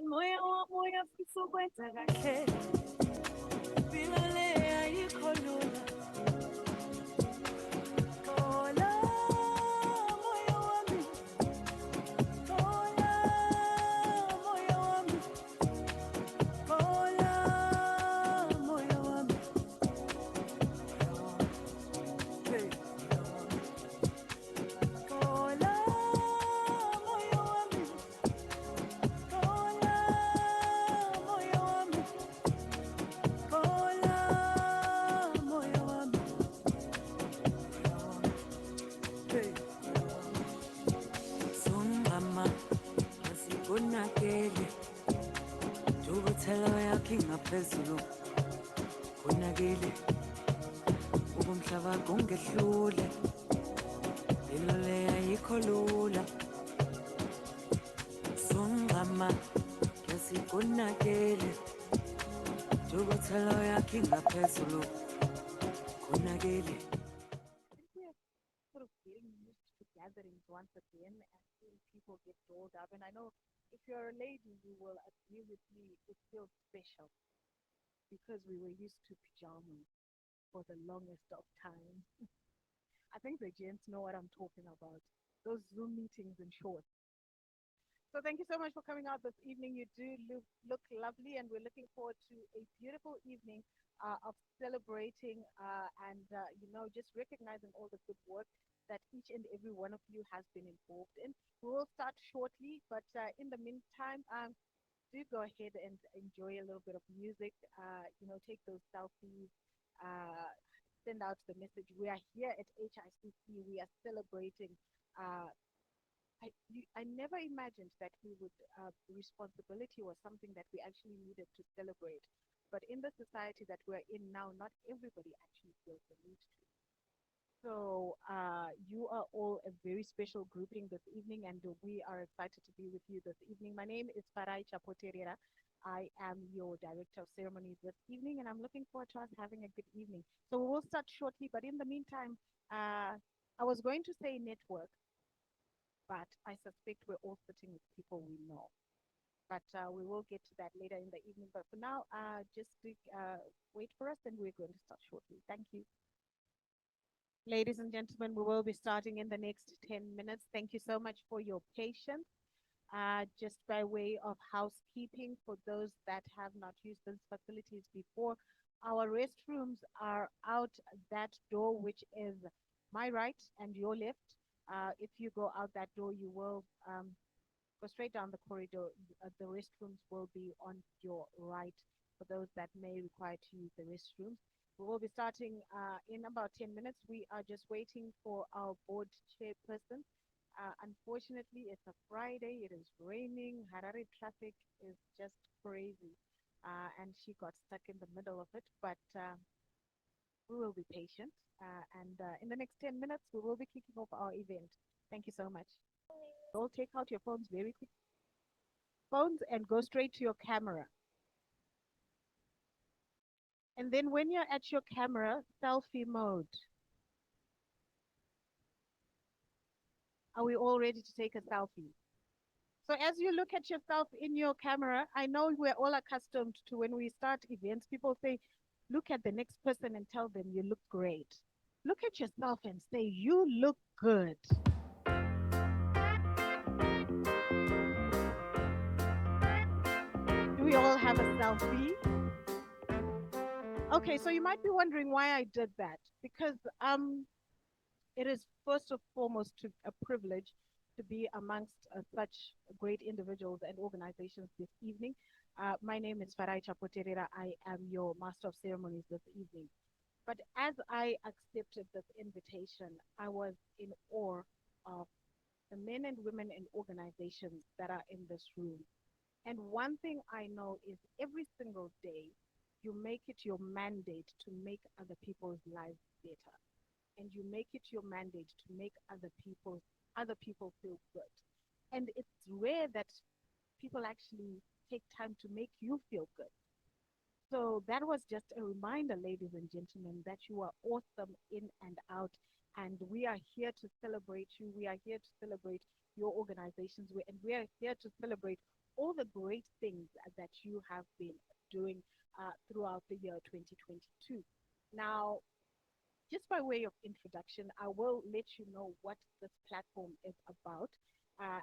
Moya wa moya fisa ukwenza kahle impilo le ayikho lula xola moya wami xola moya wami xola moya wami hey xola moya wami xola moya wami xola moya wami hey sungama asikonakele njengothela yakho ingaphezulu konakele ubumhlaba kungehlule impilo le ayikho lula sungama asikonakele njengothela yakho ingaphezulu konakele. We are sort of getting used to gatherings once again and seeing people get dolled up. And I know if you're a lady, you will agree with me, it feels special because we were used to pajamas for the longest of time. I think the gents know what I'm talking about. Those Zoom meetings in shorts. So thank you so much for coming out this evening. You do look lovely, and we're looking forward to a beautiful evening of celebrating and just recognizing all the good work that each and every one of you has been involved in. We will start shortly, but in the meantime, do go ahead and enjoy a little bit of music. Take those selfies. Uh, Send out the message. We are here at HICC. We are celebrating. I never imagined that we would responsibility was something that we actually needed to celebrate. But in the society that we're in now, not everybody actually feels the need to. So you are all a very special grouping this evening, and we are excited to be with you this evening. My name is Farai Chapoterera. I am your director of ceremonies this evening, and I'm looking forward to us having a good evening. So we will start shortly, but in the meantime, I was going to say network, but I suspect we're all sitting with people we know. But we will get to that later in the evening. But for now, just wait for us, and we're going to start shortly. Thank you. Ladies and gentlemen, we will be starting in the next 10 minutes. Thank you so much for your patience. Just by way of housekeeping, for those that have not used these facilities before, our restrooms are out that door, which is my right and your left. If you go out that door, you will go straight down the corridor. The restrooms will be on your right for those that may require to use the restrooms. We will be starting in about 10 minutes. We are just waiting for our board chairperson. Unfortunately, it's a Friday. It is raining. Harare traffic is just crazy. And she got stuck in the middle of it. But we will be patient. And in the next 10 minutes, we will be kicking off our event. Thank you so much. All take out your phones very quick. Phones and go straight to your camera. And then when you're at your camera, selfie mode. Are we all ready to take a selfie? So as you look at yourself in your camera, I know we're all accustomed to when we start events, people say, look at the next person and tell them you look great. Look at yourself and say, you look good. Do we all have a selfie? Okay, so you might be wondering why I did that. Because it is first and foremost a privilege to be amongst such great individuals and organizations this evening. My name is Farai Chapoterera. I am your Master of Ceremonies this evening. But as I accepted this invitation, I was in awe of the men and women and organizations that are in this room. And one thing I know is every single day, you make it your mandate to make other people's lives better, and you make it your mandate to make other people feel good. And it's rare that people actually take time to make you feel good. So that was just a reminder, ladies and gentlemen, that you are awesome in and out. And we are here to celebrate you. We are here to celebrate your organizations, and we are here to celebrate all the great things that you have been doing throughout the year 2022. Now, just by way of introduction, I will let you know what this platform is about.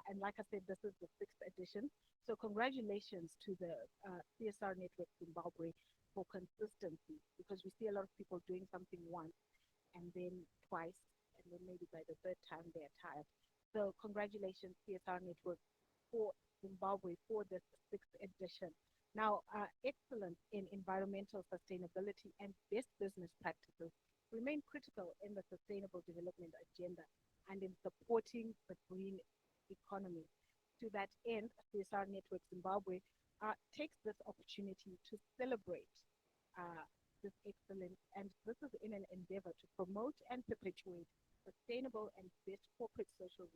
And like I said, this is the sixth edition. So congratulations to the CSR Network Zimbabwe for consistency, because we see a lot of people doing something once and then twice, and then maybe by the third time they're tired. So congratulations, CSR Network, for Zimbabwe for this sixth edition. Now, excellence in environmental sustainability and best business practices remain critical in the sustainable development agenda and in supporting the green economy. To that end, CSR Network Zimbabwe takes this opportunity to celebrate uh, this excellence, and this is in an endeavor to promote and perpetuate sustainable and best corporate social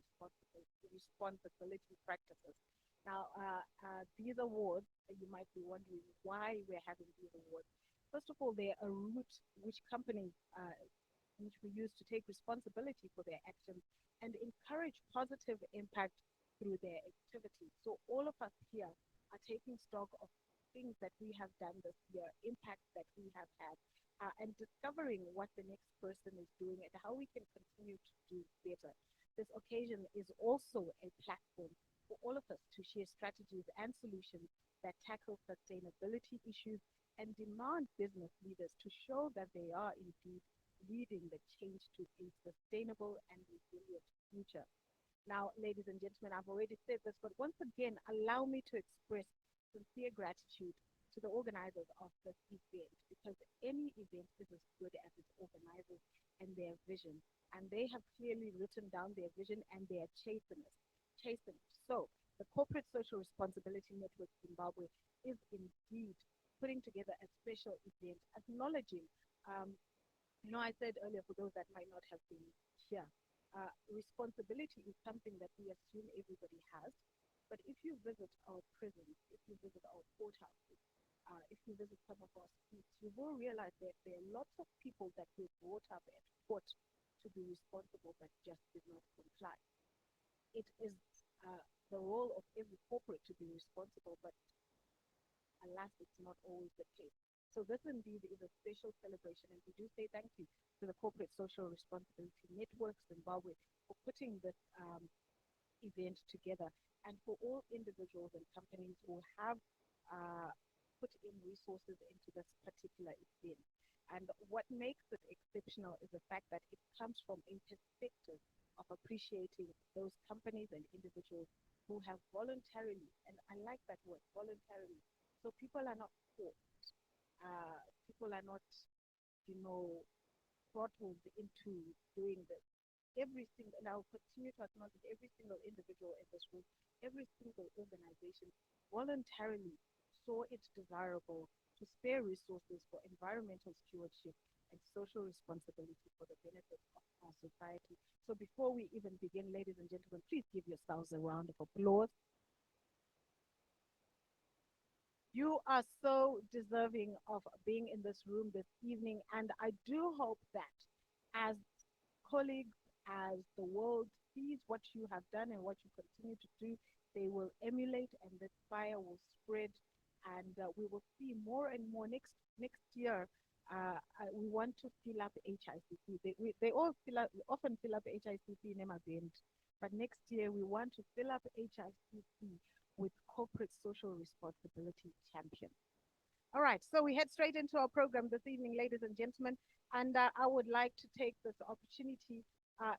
responsibility practices. Now, these awards, you might be wondering why we're having these awards. First of all, they're a route which companies which we use to take responsibility for their actions and encourage positive impact through their activities. So all of us here are taking stock of things that we have done this year, impacts that we have had, and discovering what the next person is doing and how we can continue to do better. This occasion is also a platform for all of us to share strategies and solutions that tackle sustainability issues and demand business leaders to show that they are indeed leading the change to a sustainable and resilient future. Now, ladies and gentlemen, I've already said this, but once again, allow me to express sincere gratitude to the organizers of this event, because any event is as good as its organizers and their vision. And they have clearly written down their vision and they are chasing it. Chasing it. So, the Corporate Social Responsibility Network Zimbabwe is indeed putting together a special event acknowledging I said earlier, for those that might not have been here, responsibility is something that we assume everybody has. But if you visit our prisons, if you visit our courthouses, if you visit some of our streets, you will realize that there are lots of people that were brought up and taught to be responsible but just did not comply. It is the role of every corporate to be responsible, but alas, it's not always the case. So this indeed is a special celebration, and we do say thank you to the Corporate Social Responsibility Network Zimbabwe for putting this event together, and for all individuals and companies who have put in resources into this particular event. And what makes it exceptional is the fact that it comes from a perspective of appreciating those companies and individuals who have voluntarily, and I like that word, voluntarily. So people are not forced. People are not, you know, throttled into doing this. Every single, and I'll continue to acknowledge every single individual in this room, every single organization voluntarily saw it desirable to spare resources for environmental stewardship and social responsibility for the benefit of our society. So before we even begin, ladies and gentlemen, please give yourselves a round of applause. You are so deserving of being in this room this evening, and I do hope that as colleagues, as the world sees what you have done and what you continue to do, they will emulate, and this fire will spread, and we will see more and more next year. We want to fill up HICC. They all often fill up HICC in Emazend, but next year we want to fill up HICC with corporate social responsibility champions. All right, so we head straight into our program this evening, ladies and gentlemen, and I would like to take this opportunity,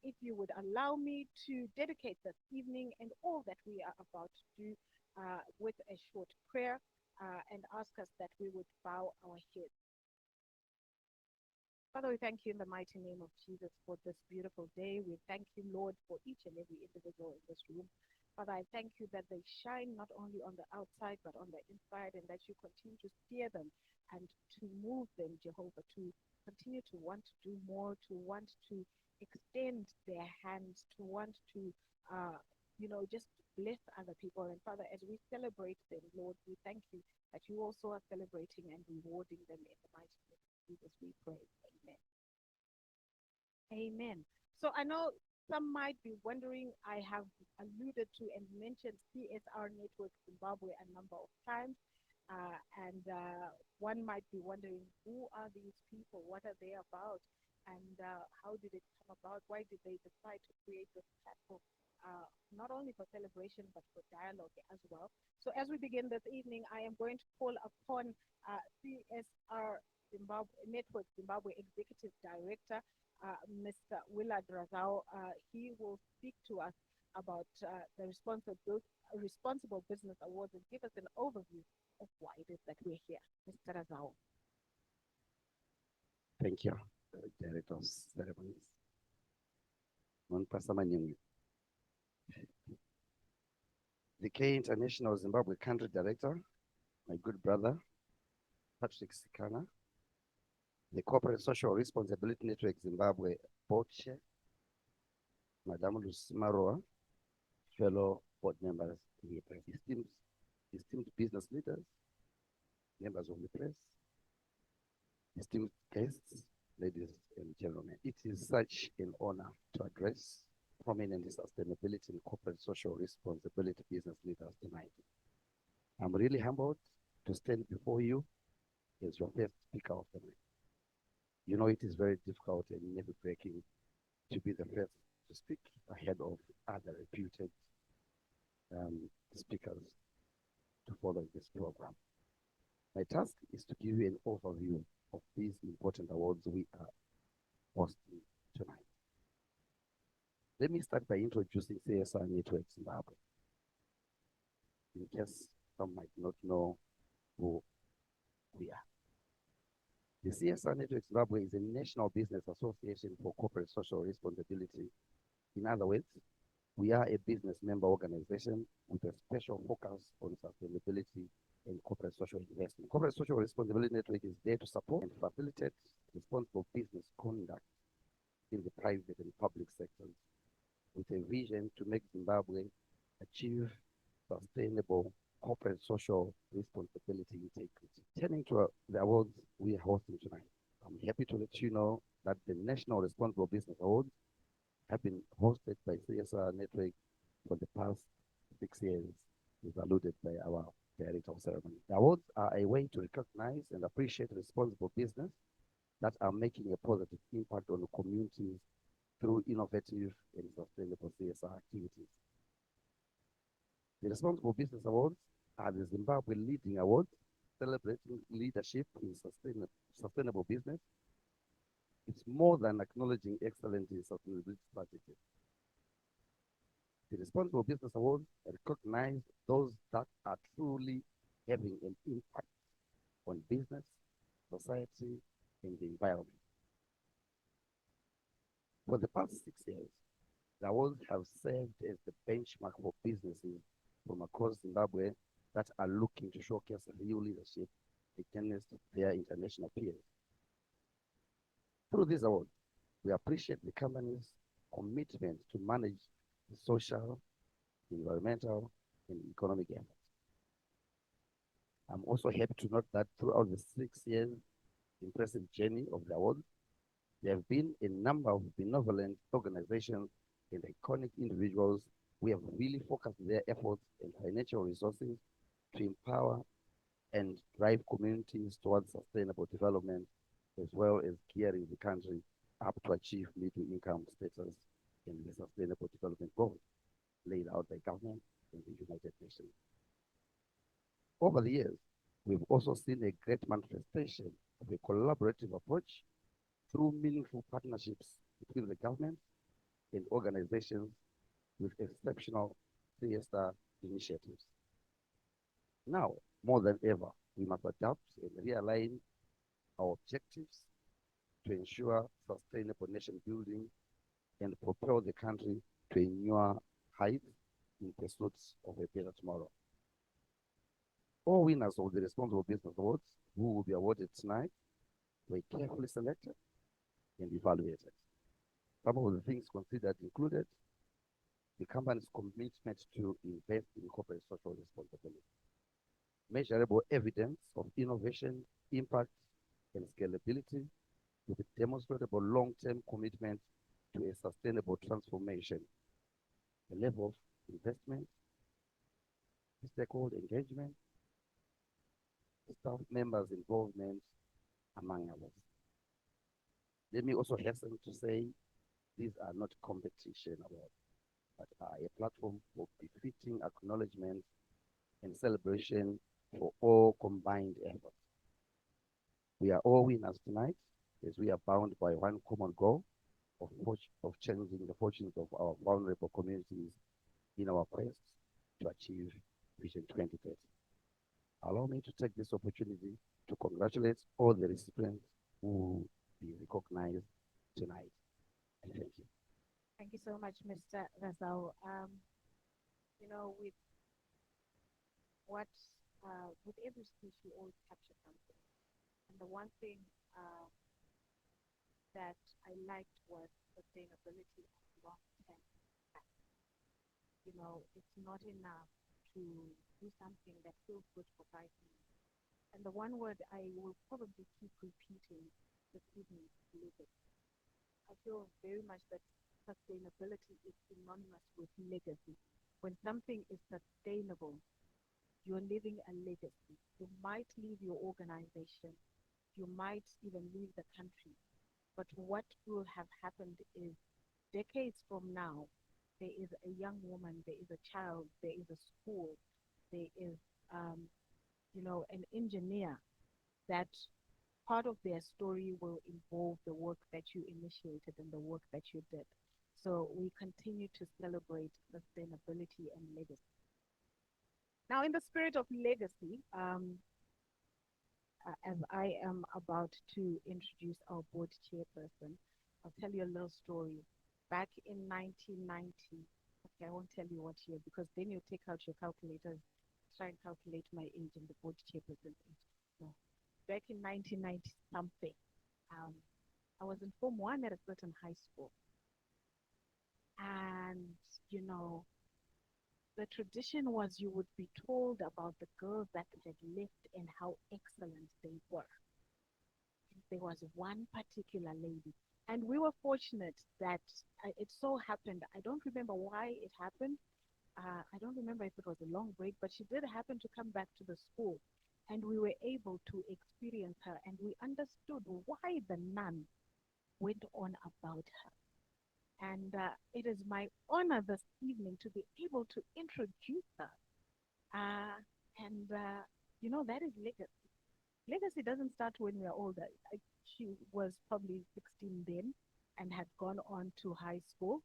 if you would allow me, to dedicate this evening and all that we are about to do with a short prayer, and ask us that we would bow our heads. Father, we thank you in the mighty name of Jesus for this beautiful day. We thank you, Lord, for each and every individual in this room. Father, I thank you that they shine not only on the outside, but on the inside, and that you continue to steer them and to move them, Jehovah, to continue to want to do more, to want to extend their hands, to want to, just bless other people. And Father, as we celebrate them, Lord, we thank you that you also are celebrating and rewarding them in the mighty name of Jesus, we pray. Amen. Amen. So I know some might be wondering, I have alluded to and mentioned CSR Network Zimbabwe a number of times. And one might be wondering, who are these people? What are they about? And how did it come about? Why did they decide to create this platform? Not only for celebration, but for dialogue as well. So, as we begin this evening, I am going to call upon CSR Network Zimbabwe Executive Director, Mr. Willard Razao. He will speak to us about the Responsible Business Awards and give us an overview of why it is that we're here. Mr. Razao. Thank you, Director of Ceremonies. Non-Pastor Manyungu. The K International Zimbabwe Country Director, my good brother, Patrick Sikana. The Corporate Social Responsibility Network Zimbabwe Board Chair, Madam Lucy Maroa, fellow board members, esteemed business leaders, members of the press, esteemed guests, ladies and gentlemen. It is such an honor to address prominent sustainability and corporate social responsibility business leaders tonight. I'm really humbled to stand before you as your first speaker of the night. You know, it is very difficult and nerve-breaking to be the first to speak ahead of other reputed speakers to follow this program. My task is to give you an overview of these important awards we are hosting tonight. Let me start by introducing CSR Network Zimbabwe, in case some might not know who we are. The CSR Network Zimbabwe is a national business association for corporate social responsibility. In other words, we are a business member organization with a special focus on sustainability and corporate social investment. Corporate Social Responsibility Network is there to support and facilitate responsible business conduct in the private and public sectors, with a vision to make Zimbabwe achieve sustainable corporate social responsibility integrity. Turning to the awards we are hosting tonight, I'm happy to let you know that the National Responsible Business Awards have been hosted by CSR Network for the past 6 years, as alluded by our Director of Ceremony. The awards are a way to recognize and appreciate responsible business that are making a positive impact on the communities through innovative and sustainable CSR activities. The Responsible Business Awards are the Zimbabwe Leading Awards, celebrating leadership in sustainable business. It's more than acknowledging excellence in sustainability strategies. The Responsible Business Awards recognize those that are truly having an impact on business, society, and the environment. For the past 6 years, the awards have served as the benchmark for businesses from across Zimbabwe that are looking to showcase real leadership against their international peers. Through this award, we appreciate the company's commitment to manage the social, environmental, and economic efforts. I'm also happy to note that throughout the 6 years impressive journey of the award, there have been a number of benevolent organizations and iconic individuals who have really focused their efforts and financial resources to empower and drive communities towards sustainable development, as well as gearing the country up to achieve middle income status in the sustainable development goals laid out by government and the United Nations. Over the years, we've also seen a great manifestation of a collaborative approach through meaningful partnerships between the government and organizations with exceptional CSR initiatives. Now, more than ever, we must adapt and realign our objectives to ensure sustainable nation building and propel the country to a newer height in pursuit of a better tomorrow. All winners of the Responsible Business Awards, who will be awarded tonight, were carefully selected and evaluated. Some of the things considered included the company's commitment to invest in corporate social responsibility, measurable evidence of innovation, impact, and scalability, with a demonstrable long-term commitment to a sustainable transformation. The level of investment, stakeholder engagement, staff members' involvement, among others. Let me also hasten to say these are not competition awards, but are a platform for befitting acknowledgement and celebration for all combined efforts. We are all winners tonight as we are bound by one common goal of changing the fortunes of our vulnerable communities in our quest to achieve Vision 2030. Allow me to take this opportunity to congratulate all the recipients who will be recognized tonight. And thank you. Thank you so much, Mr. Razal. With what, with every speech, you always capture something. And the one thing that I liked was sustainability and long-term impact. It's not enough to do something that feels good for 5 minutes. And the one word I will probably keep repeating this evening is legacy. I feel very much that sustainability is synonymous with legacy. When something is sustainable, you're leaving a legacy. You might leave your organization, you might even leave the country. But what will have happened is decades from now, there is a young woman, there is a child, there is a school, there is, an engineer that part of their story will involve the work that you initiated and the work that you did. So we continue to celebrate sustainability and legacy. Now, in the spirit of legacy, as I am about to introduce our board chairperson, I'll tell you a little story. Back in 1990, okay, I won't tell you what year because then you take out your calculators, try and calculate my age and the board chairperson age. No. Back in 1990 something, um, I was in Form 1 at a certain high school. And, you know, the tradition was you would be told about the girls that had left and how excellent they were. There was one particular lady, and we were fortunate that it so happened. I don't remember why it happened. I don't remember if it was a long break, but she did happen to come back to the school, and we were able to experience her, and we understood why the nun went on about her. And it is my honor this evening to be able to introduce her. Uh, and, that is legacy. Legacy doesn't start when we're older. She was probably 16 then and had gone on to high school,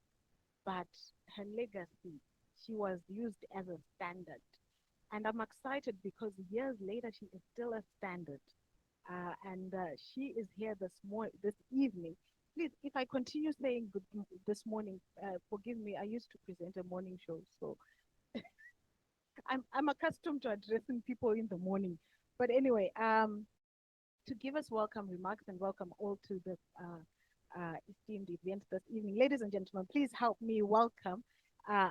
but her legacy, she was used as a standard. And I'm excited because years later, she is still a standard. And she is here this evening. Please, if I continue saying this morning, forgive me. I used to present a morning show, so I'm accustomed to addressing people in the morning. But anyway, to give us welcome remarks and welcome all to the esteemed event this evening, ladies and gentlemen, please help me welcome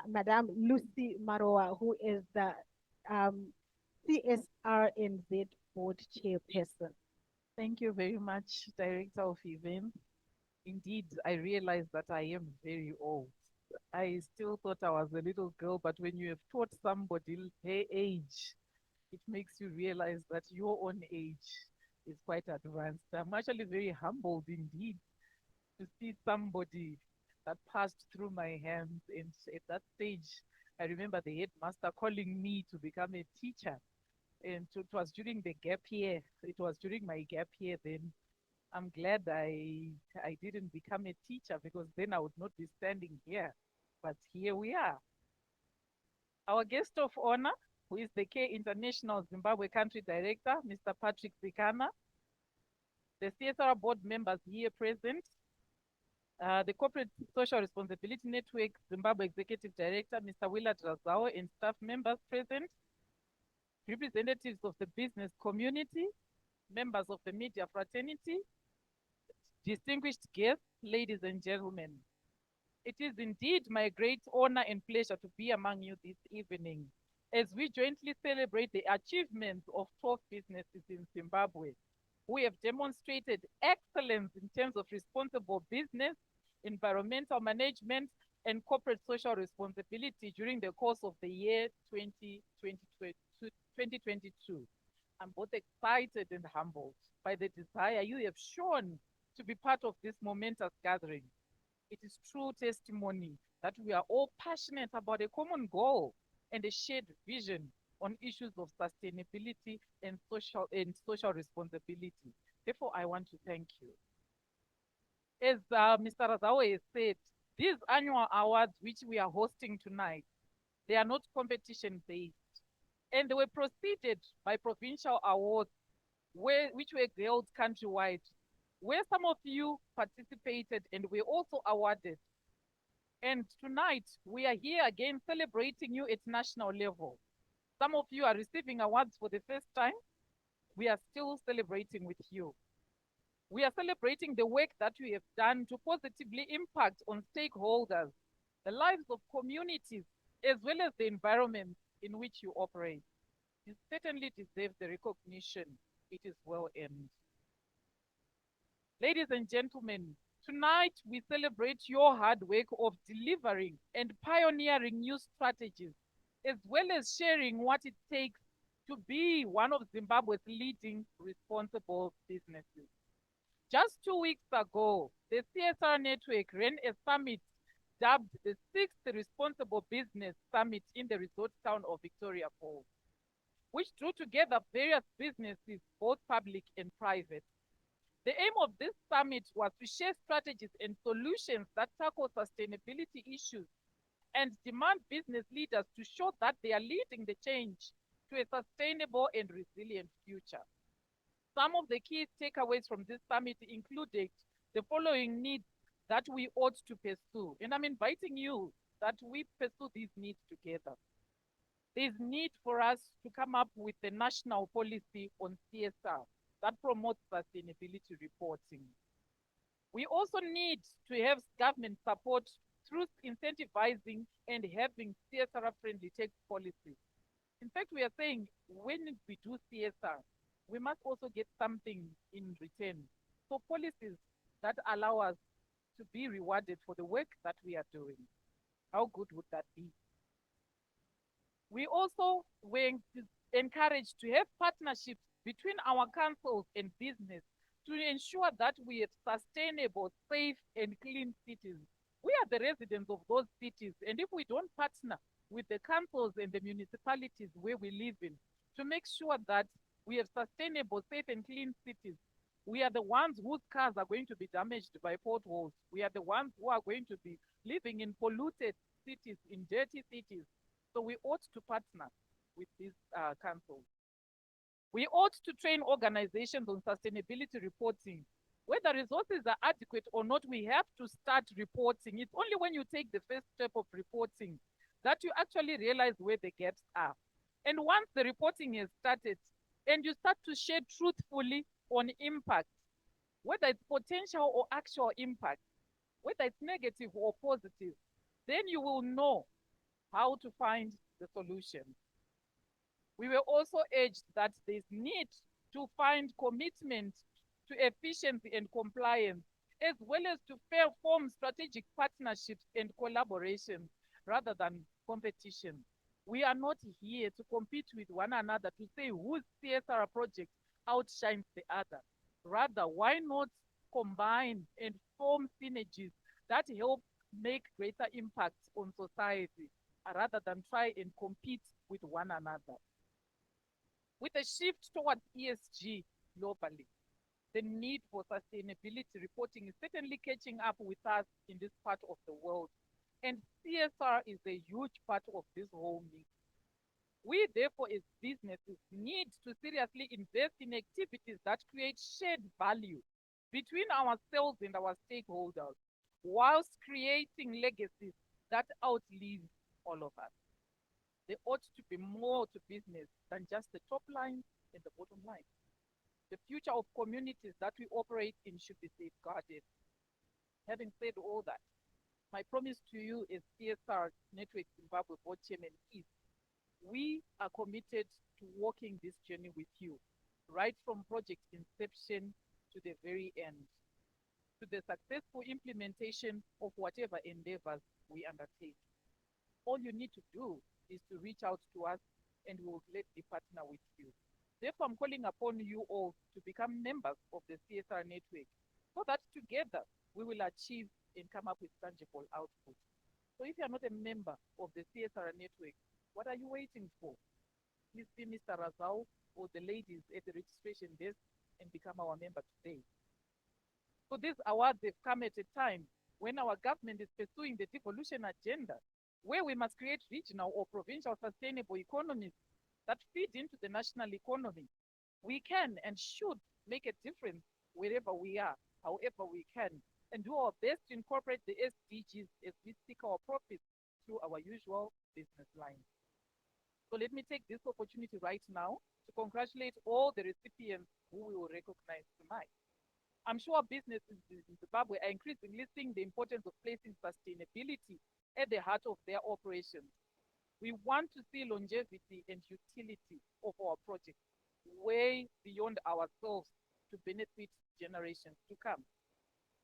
Madame Lucy Maroa, who is the um, CSRNZ board chairperson. Thank you very much, Director of Events. Indeed, I realize that I am very old. I still thought I was a little girl, but when you have taught somebody her age, it makes you realize that your own age is quite advanced. I'm actually very humbled indeed to see somebody that passed through my hands. And at that stage, I remember the headmaster calling me to become a teacher. And it was during the gap year. It was during my gap year then. I'm glad I didn't become a teacher because then I would not be standing here. But here we are. Our guest of honor, who is the K International Zimbabwe Country Director, Mr. Patrick Zikana, the CSR board members here present, the Corporate Social Responsibility Network Zimbabwe Executive Director, Mr. Willard Razao, and staff members present, representatives of the business community, members of the media fraternity, distinguished guests, ladies and gentlemen. It is indeed my great honor and pleasure to be among you this evening as we jointly celebrate the achievements of 12 businesses in Zimbabwe. We have demonstrated excellence in terms of responsible business environmental management, and corporate social responsibility during the course of the year 2022. I'm both excited and humbled by the desire you have shown to be part of this momentous gathering. It is true testimony that we are all passionate about a common goal and a shared vision on issues of sustainability and social responsibility. Therefore, I want to thank you. As Mr. Razawa has said, these annual awards which we are hosting tonight, they are not competition-based, and they were preceded by provincial awards which were held countrywide, where some of you participated and were also awarded. And tonight, we are here again celebrating you at national level. Some of you are receiving awards for the first time. We are still celebrating with you. We are celebrating the work that you have done to positively impact on stakeholders, the lives of communities, as well as the environment in which you operate. You certainly deserve the recognition. It is well earned. Ladies and gentlemen, tonight we celebrate your hard work of delivering and pioneering new strategies, as well as sharing what it takes to be one of Zimbabwe's leading responsible businesses. Just 2 weeks ago, the CSR Network ran a summit dubbed the 6th Responsible Business Summit in the resort town of Victoria Falls, which drew together various businesses, both public and private. The aim of this summit was to share strategies and solutions that tackle sustainability issues and demand business leaders to show that they are leading the change to a sustainable and resilient future. Some of the key takeaways from this summit included the following needs that we ought to pursue. And I'm inviting you that we pursue these needs together. There's need for us to come up with a national policy on CSR that promotes sustainability reporting. We also need to have government support through incentivizing and having CSR-friendly tax policies. In fact, we are saying when we do CSR, we must also get something in return. So policies that allow us to be rewarded for the work that we are doing. How good would that be? We also were encouraged to have partnerships between our councils and business to ensure that we have sustainable, safe, and clean cities. We are the residents of those cities, and if we don't partner with the councils and the municipalities where we live in to make sure that we have sustainable, safe, and clean cities, we are the ones whose cars are going to be damaged by potholes. We are the ones who are going to be living in polluted cities, in dirty cities. So we ought to partner with these councils. We ought to train organizations on sustainability reporting. Whether resources are adequate or not, we have to start reporting. It's only when you take the first step of reporting that you actually realize where the gaps are. And once the reporting is started and you start to share truthfully on impact, whether it's potential or actual impact, whether it's negative or positive, then you will know how to find the solution. We were also urged that there's need to find commitment to efficiency and compliance, as well as to form strategic partnerships and collaboration rather than competition. We are not here to compete with one another to say whose CSR project outshines the other. Rather, why not combine and form synergies that help make greater impact on society rather than try and compete with one another. With a shift towards ESG globally, the need for sustainability reporting is certainly catching up with us in this part of the world. And CSR is a huge part of this whole mix. We, therefore, as businesses, need to seriously invest in activities that create shared value between ourselves and our stakeholders, whilst creating legacies that outlive all of us. There ought to be more to business than just the top line and the bottom line. The future of communities that we operate in should be safeguarded. Having said all that, my promise to you as CSR Network Zimbabwe Board Chairman is we are committed to walking this journey with you, right from project inception to the very end. to the successful implementation of whatever endeavors we undertake. All you need to do is to reach out to us and we will gladly partner with you. Therefore, I'm calling upon you all to become members of the CSR network so that together we will achieve and come up with tangible output. So if you are not a member of the CSR network, what are you waiting for? Please see Mr. Razal or the ladies at the registration desk and become our member today. So these awards have come at a time when our government is pursuing the devolution agenda, where we must create regional or provincial sustainable economies that feed into the national economy. We can and should make a difference wherever we are, however we can, and do our best to incorporate the SDGs as we seek our profits through our usual business lines. So let me take this opportunity right now to congratulate all the recipients who we will recognize tonight. I'm sure businesses in Zimbabwe are increasingly seeing the importance of placing sustainability at the heart of their operations. We want to see longevity and utility of our projects way beyond ourselves to benefit generations to come.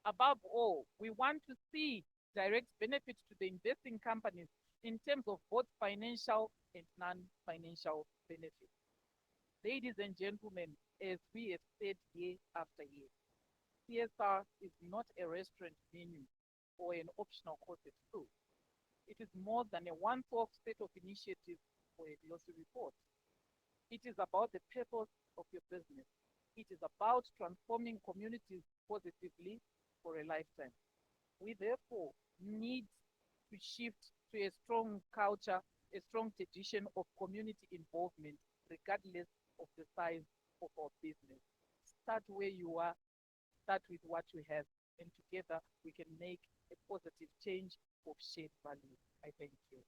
Above all, we want to see direct benefits to the investing companies in terms of both financial and non-financial benefits. Ladies and gentlemen, as we have said year after year, CSR is not a restaurant menu or an optional course at school. It is more than a one-off set of initiatives or a glossy report. It is about the purpose of your business. It is about transforming communities positively for a lifetime. We therefore need to shift to a strong culture, a strong tradition of community involvement, regardless of the size of our business. Start where you are, start with what you have, and together we can make a positive change of shared value. I thank you.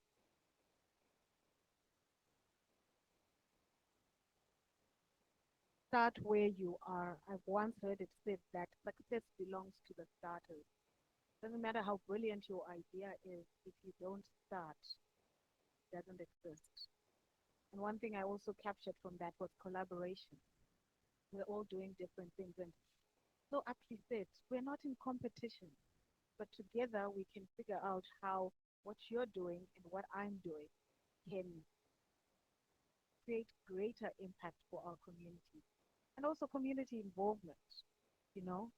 Start where you are. I've once heard it said that success belongs to the starters. Doesn't matter how brilliant your idea is, if you don't start, it doesn't exist. And one thing I also captured from that was collaboration. We're all doing different things. And so aptly said, we're not in competition, but together we can figure out how what you're doing and what I'm doing can create greater impact for our community. And also community involvement, you know,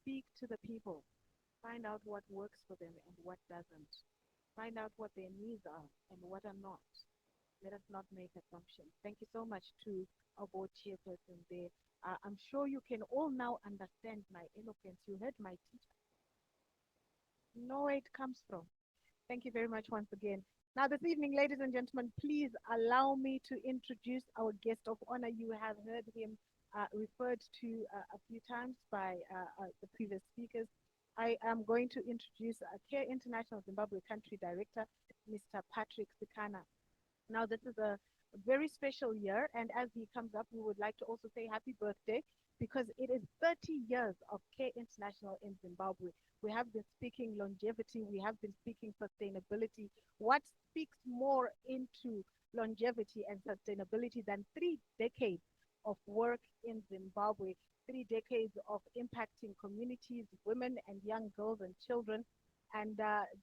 speak to the people, find out what works for them and what doesn't, find out what their needs are and what are not. Let us not make assumptions. Thank you so much to our board chairperson there. I'm sure you can all now understand my eloquence. You heard my teacher. Know where it comes from. Thank you very much once again. Now, this evening, ladies and gentlemen, please allow me to introduce our guest of honor. You have heard him referred to a few times by the previous speakers. I am going to introduce Care International Zimbabwe Country Director, Mr. Patrick Sikana. Now, this is a very special year, and as he comes up, we would like to also say happy birthday because it is 30 years of Care International in Zimbabwe. We have been speaking longevity, we have been speaking sustainability. What speaks more into longevity and sustainability than 3 decades of work in Zimbabwe, 3 decades of impacting communities, women and young girls and children, and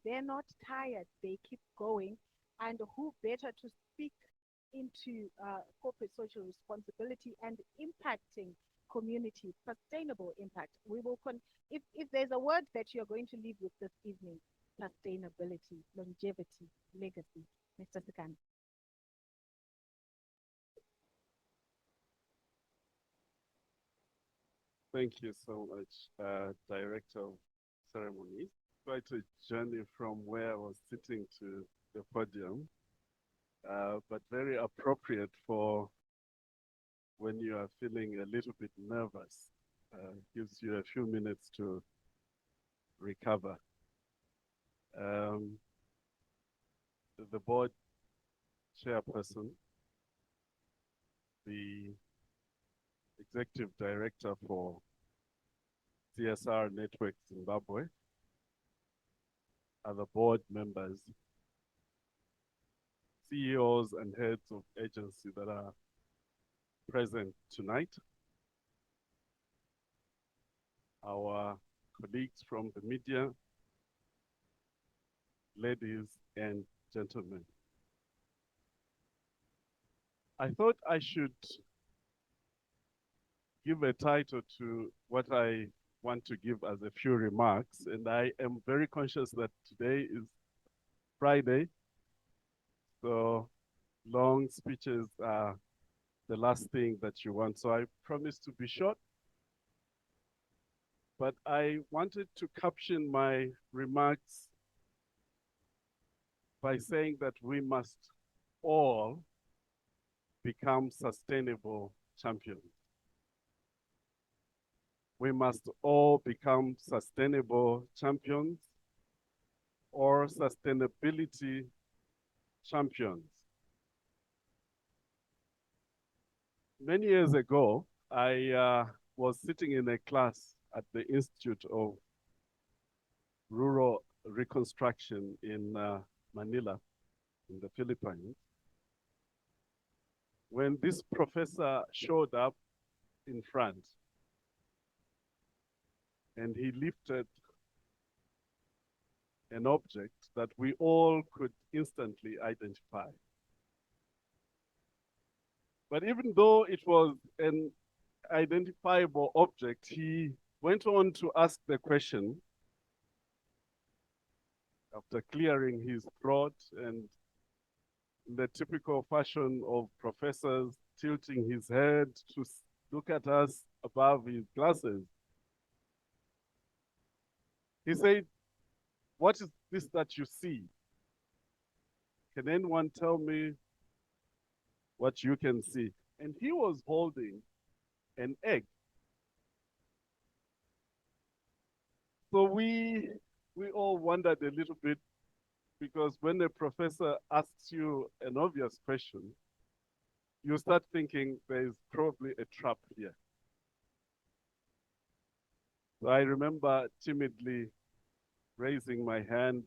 they're not tired, they keep going. And who better to speak into corporate social responsibility and impacting community, sustainable impact. We will if there's a word that you're going to leave with this evening, sustainability, longevity, legacy. Mr. Sikan. Thank you so much, Director of Ceremonies. Quite a journey from where I was sitting to the podium, but very appropriate for when you are feeling a little bit nervous. Gives you a few minutes to recover. The board chairperson, the executive director for CSR Network Zimbabwe, other board members, CEOs and heads of agencies that are present tonight, our colleagues from the media, ladies and gentlemen. I thought I should give a title to what I want to give as a few remarks, and I am very conscious that today is Friday, so long speeches are the last thing that you want. So I promise to be short, but I wanted to caption my remarks by saying that we must all become sustainable champions. We must all become sustainable champions or sustainability champions. Many years ago, I was sitting in a class at the Institute of Rural Reconstruction in Manila, in the Philippines, when this professor showed up in front and he lifted an object that we all could instantly identify. But even though it was an identifiable object, he went on to ask the question, after clearing his throat and in the typical fashion of professors, tilting his head to look at us above his glasses. He said, "What is this that you see? Can anyone tell me what you can see?" And he was holding an egg. So we all wondered a little bit, because when a professor asks you an obvious question, you start thinking there's probably a trap here. So I remember timidly raising my hand,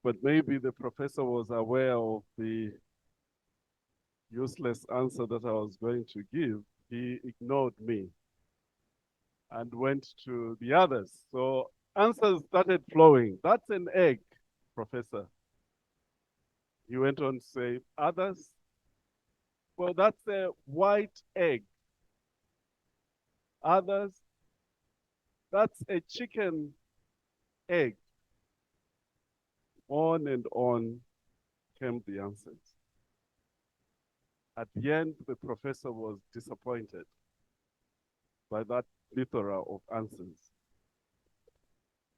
but maybe the professor was aware of the useless answer that I was going to give. He ignored me and went to the others. So answers started flowing. "That's an egg, Professor." He went on to say, "Others? Well, that's a white egg." "Others? That's a chicken egg." On and on came the answers. At the end, the professor was disappointed by that plethora of answers,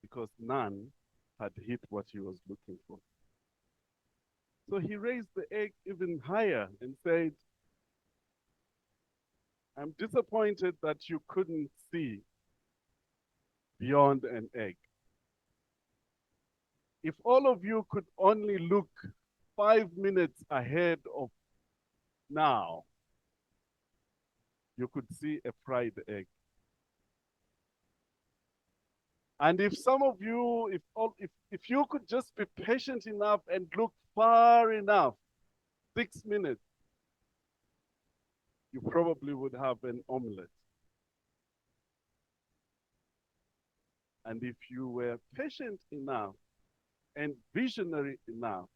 because none had hit what he was looking for. So he raised the egg even higher and said, "I'm disappointed that you couldn't see beyond an egg. If all of you could only look 5 minutes ahead of now, you could see a fried egg. And if some of you, if you could just be patient enough and look far enough, 6 minutes, you probably would have an omelette. And if you were patient enough and visionary enough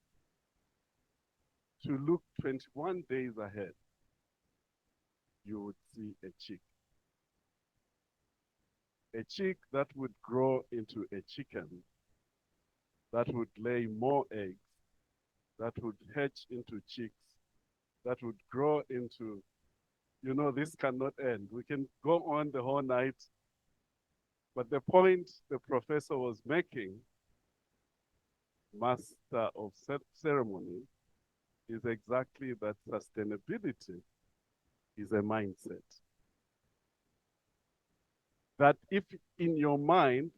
to look 21 days ahead, you would see a chick. A chick that would grow into a chicken, that would lay more eggs, that would hatch into chicks, that would grow into, this cannot end. We can go on the whole night. But the point the professor was making, master of ceremony, is exactly that sustainability is a mindset. That if in your mind,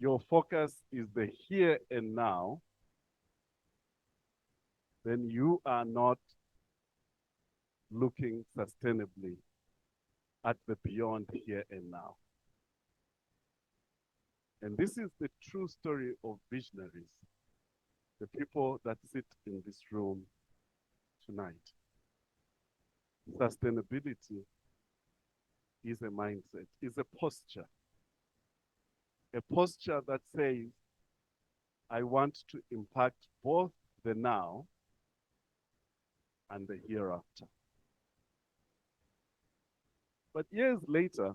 your focus is the here and now, then you are not looking sustainably at the beyond here and now. And this is the true story of visionaries, the people that sit in this room tonight. Sustainability is a mindset, is a posture. A posture that says, I want to impact both the now and the hereafter. But years later,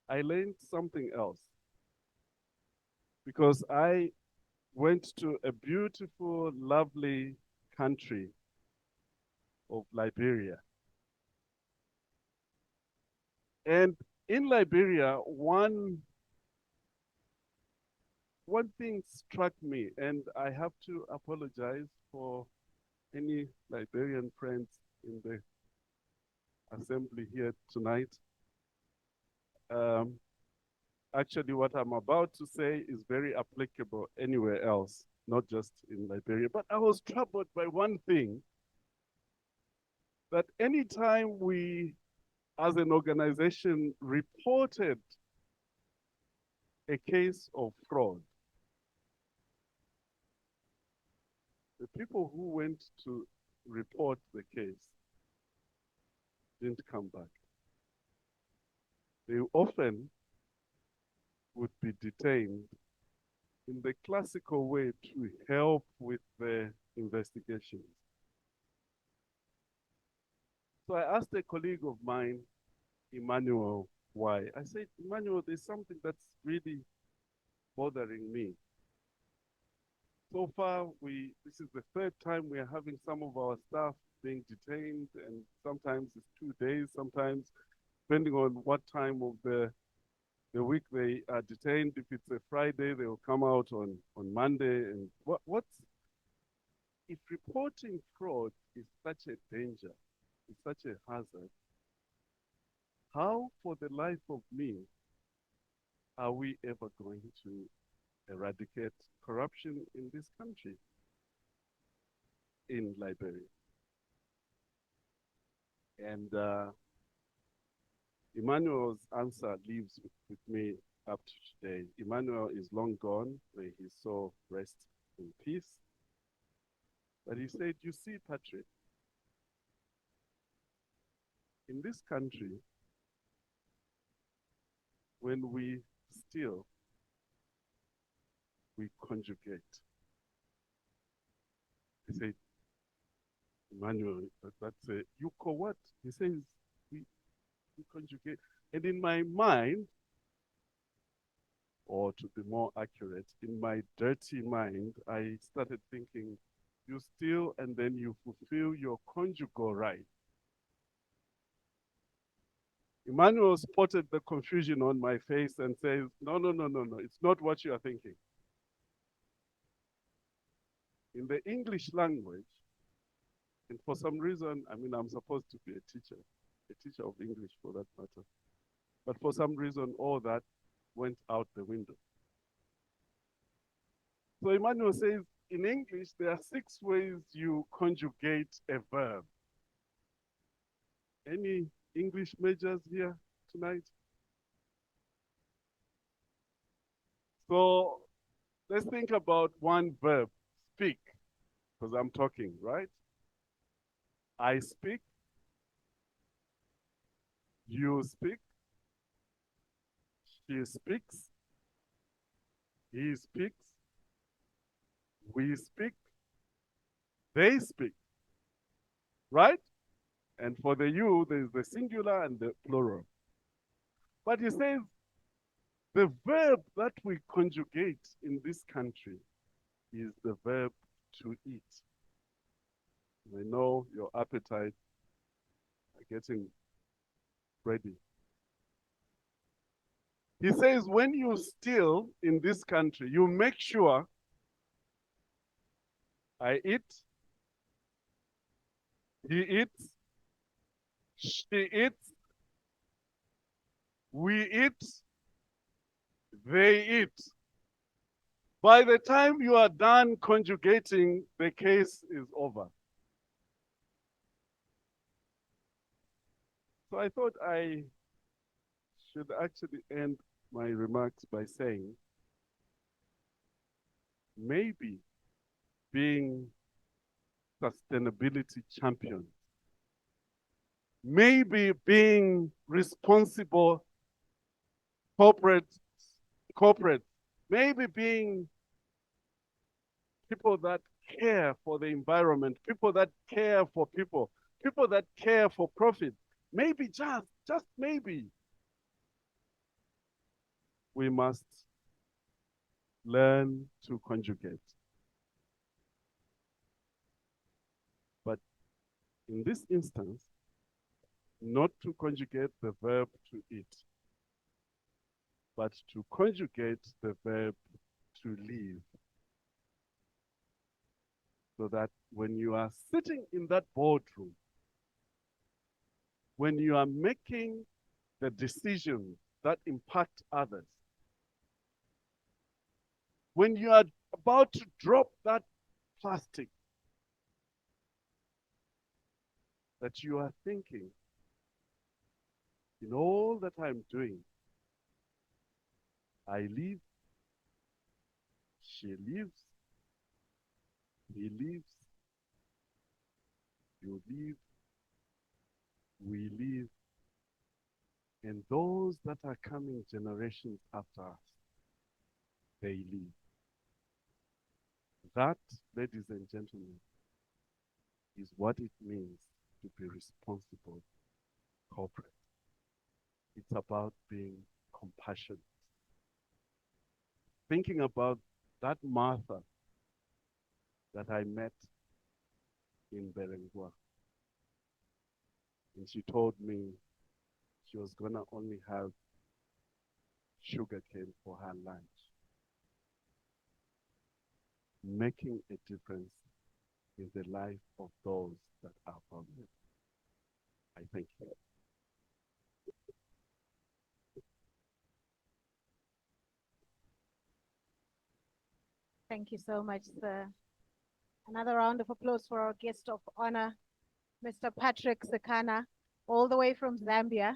I learned something else because I went to a beautiful, lovely country of Liberia. And in Liberia, one thing struck me, and I have to apologize for any Liberian friends in the assembly here tonight. Actually, what I'm about to say is very applicable anywhere else, not just in Liberia. But I was troubled by one thing, that anytime we, as an organization, reported a case of fraud, the people who went to report the case didn't come back. They often would be detained in the classical way to help with the investigations. So I asked a colleague of mine, Emmanuel, why. I said, Emmanuel, there's something that's really bothering me. So far, this is the third time we are having some of our staff being detained, and sometimes it's 2 days, sometimes depending on what time of the week they are detained. If it's a Friday, they will come out on Monday. And if reporting fraud is such a danger, it's such a hazard, how for the life of me are we ever going to eradicate corruption in this country, in Liberia? And Emmanuel's answer lives with me up to today. Emmanuel is long gone, may his soul rest in peace. But he said, you see, Patrick, in this country, when we steal, we conjugate. He said, Emmanuel, that's a, you call what? He says, we conjugate. And in my mind, or to be more accurate, in my dirty mind, I started thinking, you steal and then you fulfill your conjugal right. Emmanuel spotted the confusion on my face and says, no, it's not what you are thinking. In the English language, and for some reason, I mean, I'm supposed to be a teacher of English for that matter. But for some reason, all that went out the window. So Emmanuel says, in English, there are 6 ways you conjugate a verb. Any English majors here tonight? So let's think about one verb, speak, because I'm talking, right? I speak, you speak, she speaks, he speaks, we speak, they speak, right? And for the you, there's the singular and the plural. But he says, the verb that we conjugate in this country is the verb to eat. I know your appetite are getting ready. He says, when you steal in this country, you make sure I eat, he eats, she eats, we eat, they eat. By the time you are done conjugating, the case is over. So I thought I should actually end my remarks by saying, maybe being sustainability champions, maybe being responsible corporate, corporate, maybe being people that care for the environment, people that care for people, people that care for profit. Maybe just maybe, we must learn to conjugate. But in this instance, not to conjugate the verb to eat, but to conjugate the verb to live. So that when you are sitting in that boardroom, when you are making the decisions that impact others, when you are about to drop that plastic, that you are thinking, in all that I'm doing, I live, she lives, he lives, you live, we live, and those that are coming generations after us, they live. That, ladies and gentlemen, is what it means to be responsible corporate. It's about being compassionate. Thinking about that Martha that I met in Berengua. And she told me she was gonna only have sugarcane for her lunch. Making a difference in the life of those that are vulnerable. I thank you. Thank you so much, sir. Another round of applause for our guest of honor, Mr. Patrick Sekana, all the way from Zambia,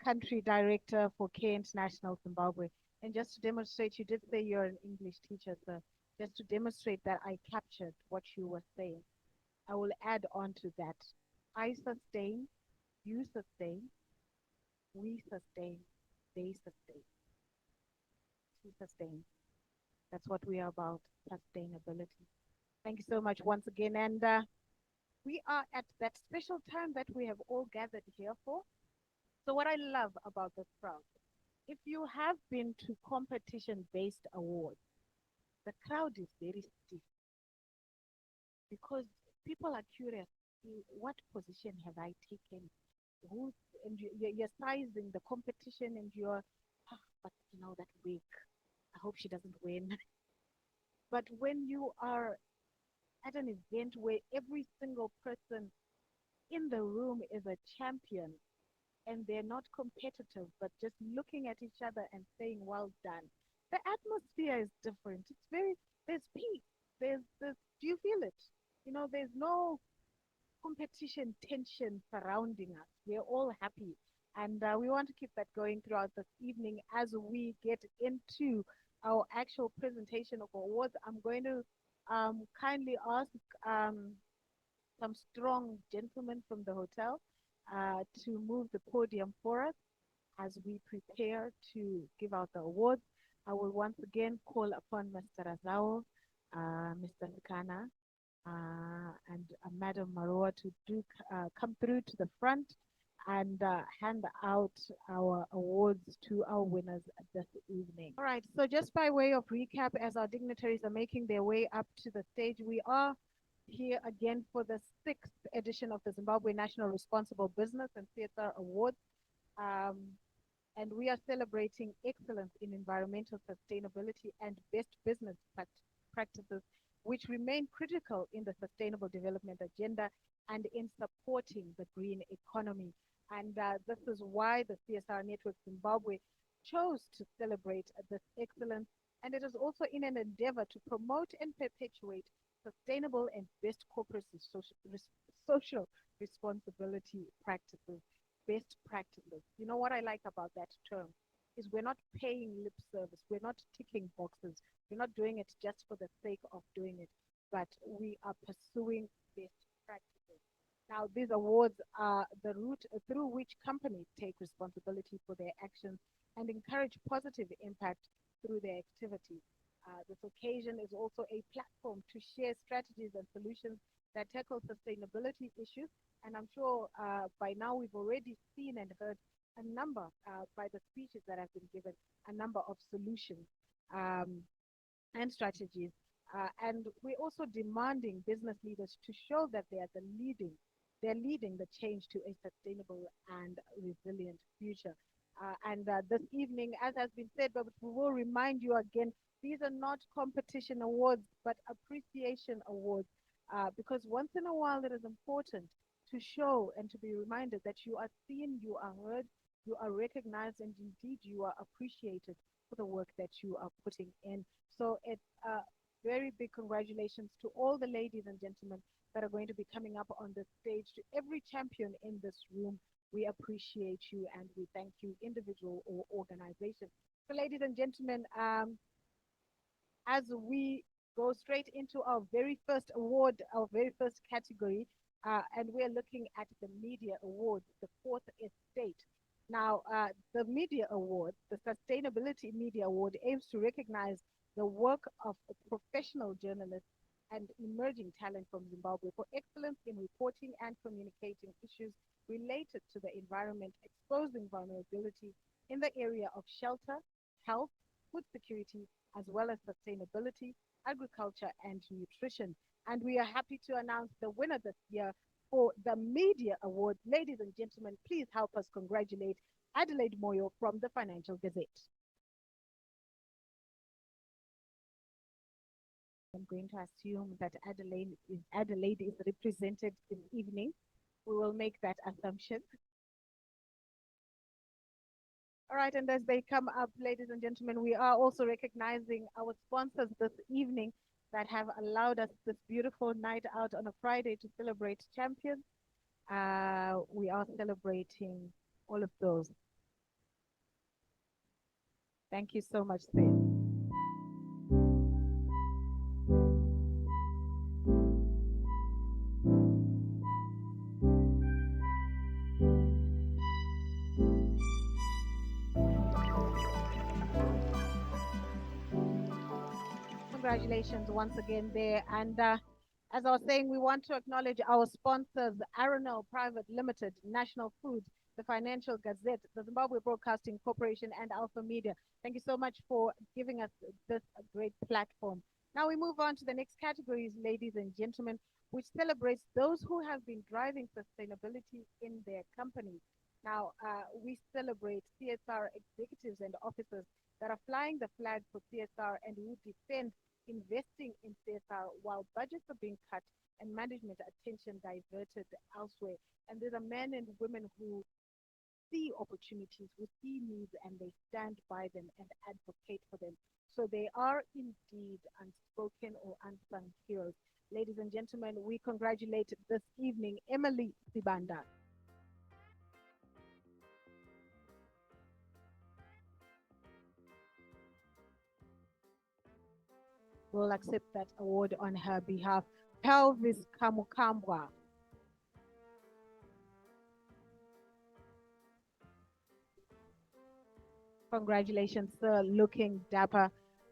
country director for Care International Zimbabwe. And just to demonstrate, you did say you're an English teacher, sir. Just to demonstrate that I captured what you were saying, I will add on to that. I sustain, you sustain, we sustain, they sustain. We sustain. That's what we are about, sustainability. Thank you so much once again. And we are at that special time that we have all gathered here for. So what I love about this crowd, if you have been to competition-based awards, the crowd is very stiff because people are curious, what position have I taken? Who's, and you're sizing the competition and you're, but you know, that week, I hope she doesn't win. But when you are at an event where every single person in the room is a champion and they're not competitive, but just looking at each other and saying, well done, the atmosphere is different. It's very, there's peace. There's this, do you feel it? You know, there's no competition tension surrounding us. We're all happy. And we want to keep that going throughout this evening as we get into our actual presentation of awards. I'm going to kindly ask some strong gentlemen from the hotel to move the podium for us as we prepare to give out the awards. I will once again call upon Mr. Razao, Mr. Nkana, and Madam Maroa to come through to the front and hand out our awards to our winners this evening. All right, so just by way of recap, as our dignitaries are making their way up to the stage, we are here again for the 6th edition of the Zimbabwe National Responsible Business and CSR Awards. And we are celebrating excellence in environmental sustainability and best business practices, which remain critical in the Sustainable Development Agenda and in supporting the green economy. And this is why the CSR Network Zimbabwe chose to celebrate this excellence. And it is also in an endeavor to promote and perpetuate sustainable and best corporate social responsibility practices, best practices. You know what I like about that term is we're not paying lip service. We're not ticking boxes. We're not doing it just for the sake of doing it, but we are pursuing best practices. Now, these awards are the route through which companies take responsibility for their actions and encourage positive impact through their activities. This occasion is also a platform to share strategies and solutions that tackle sustainability issues. And I'm sure by now we've already seen and heard a number by the speeches that have been given, a number of solutions um, and strategies. And we're also demanding business leaders to show that they are they're leading the change to a sustainable and resilient future. And this evening, as has been said, but we will remind you again, these are not competition awards, but appreciation awards. Because once in a while, it is important to show and to be reminded that you are seen, you are heard, you are recognized, and indeed you are appreciated for the work that you are putting in. So it's very big congratulations to all the ladies and gentlemen that are going to be coming up on the stage, to every champion in this room. We appreciate you and we thank you, individual or organization. So, ladies and gentlemen, as we go straight into our very first award, our very first category, and we're looking at the Media Award, the fourth estate. Now, the Media Award, the Sustainability Media Award, aims to recognize the work of professional journalists and emerging talent from Zimbabwe for excellence in reporting and communicating issues related to the environment, exposing vulnerability in the area of shelter, health, food security, as well as sustainability, agriculture, and nutrition. And we are happy to announce the winner this year for the Media Award. Ladies and gentlemen, please help us congratulate Adelaide Moyo from the Financial Gazette. I'm going to assume that Adelaide is represented this evening. We will make that assumption. All right, and as they come up, ladies and gentlemen, we are also recognizing our sponsors this evening that have allowed us this beautiful night out on a Friday to celebrate champions. We are celebrating all of those. Thank you so much, Sam. Congratulations once again there. And as I was saying, we want to acknowledge our sponsors, Aronel Private Limited, National Foods, the Financial Gazette, the Zimbabwe Broadcasting Corporation, and Alpha Media. Thank you so much for giving us this great platform. Now we move on to the next categories, ladies and gentlemen, which celebrates those who have been driving sustainability in their companies. Now, we celebrate CSR executives and officers that are flying the flag for CSR and who defend investing in CSR while budgets are being cut and management attention diverted elsewhere. And these are men and women who see opportunities, who see needs, and they stand by them and advocate for them. So they are indeed unspoken or unsung heroes. Ladies and gentlemen, we congratulate this evening Emily Sibanda. Will accept that award on her behalf. Pelvis Kamukambwa. Congratulations, sir, looking dapper.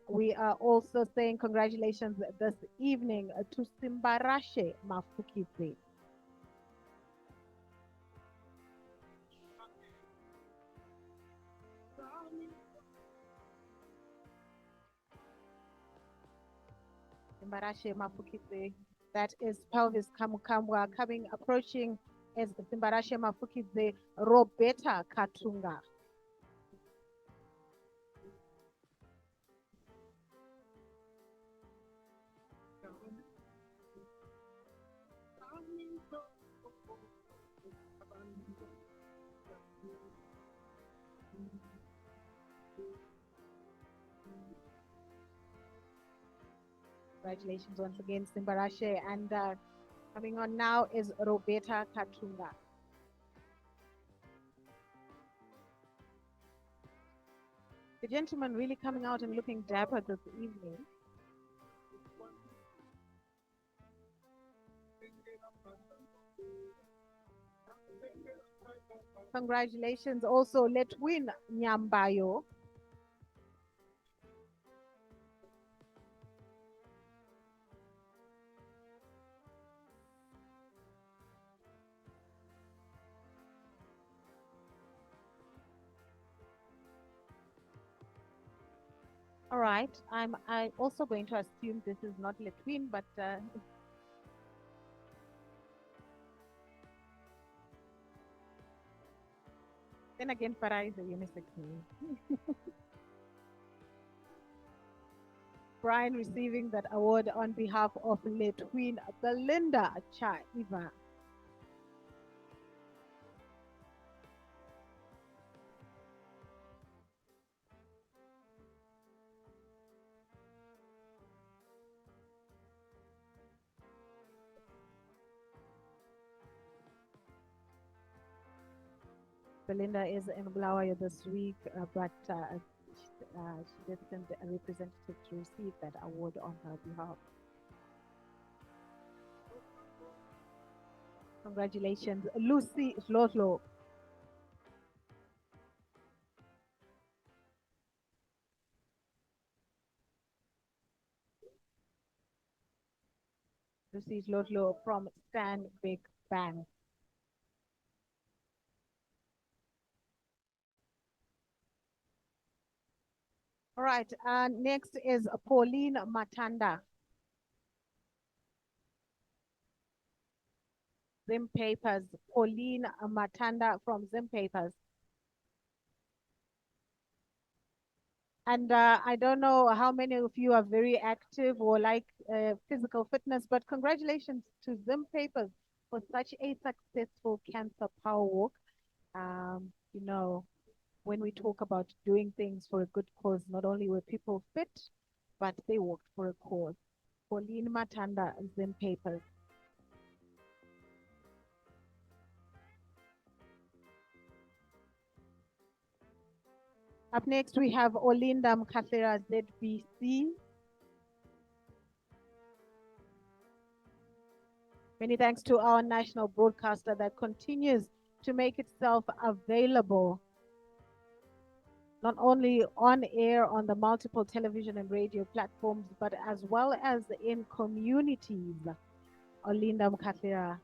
We are also saying congratulations this evening to Simbarashe Mafukidze. Simbarashe Mafukidze, that is Pelvis Kamukambwa, approaching as Simbarashe Mafukidze, Roberta Katunga. Congratulations once again, Simbarashe. And coming on now is Roberta Katunga. The gentleman really coming out and looking dapper this evening. Congratulations also, Letwin Nyambayo. All right, I also going to assume this is not Letwin, but then again, Farah is a unisex name. Brian receiving that award on behalf of Letwin Belinda Chaiva. Belinda is in Bulawayo this week, but she did send a representative to receive that award on her behalf. Congratulations, Lucy Hlodlo. Lucy Hlodlo from Stanbic Bank. All right, next is Pauline Matanda. Zim Papers, Pauline Matanda from Zim Papers. And I don't know how many of you are very active or like physical fitness, but congratulations to Zim Papers for such a successful cancer power walk. You know, when we talk about doing things for a good cause, not only were people fit, but they worked for a cause. Pauline Matanda, Zim Papers. Up next, we have Olinda Mkathera, ZBC. Many thanks to our national broadcaster that continues to make itself available not only on air on the multiple television and radio platforms, but as well as in communities. Olinda Mkathera.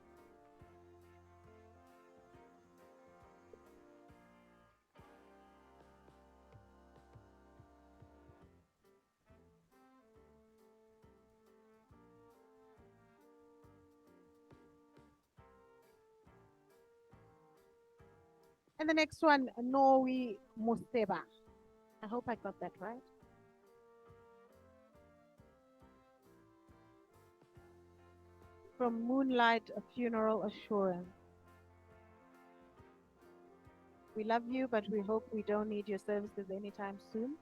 And the next one, Noe Museba. I hope I got that right. From Moonlight Funeral Assurance. We love you, but we hope we don't need your services anytime soon.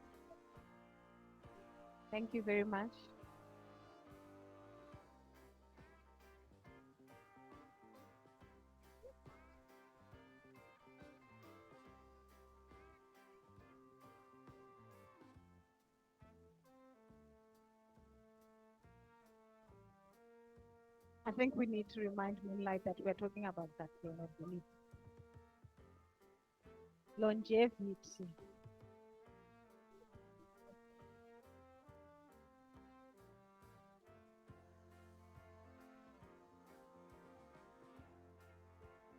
Thank you very much. I think we need to remind Moonlight that we're talking about that longevity.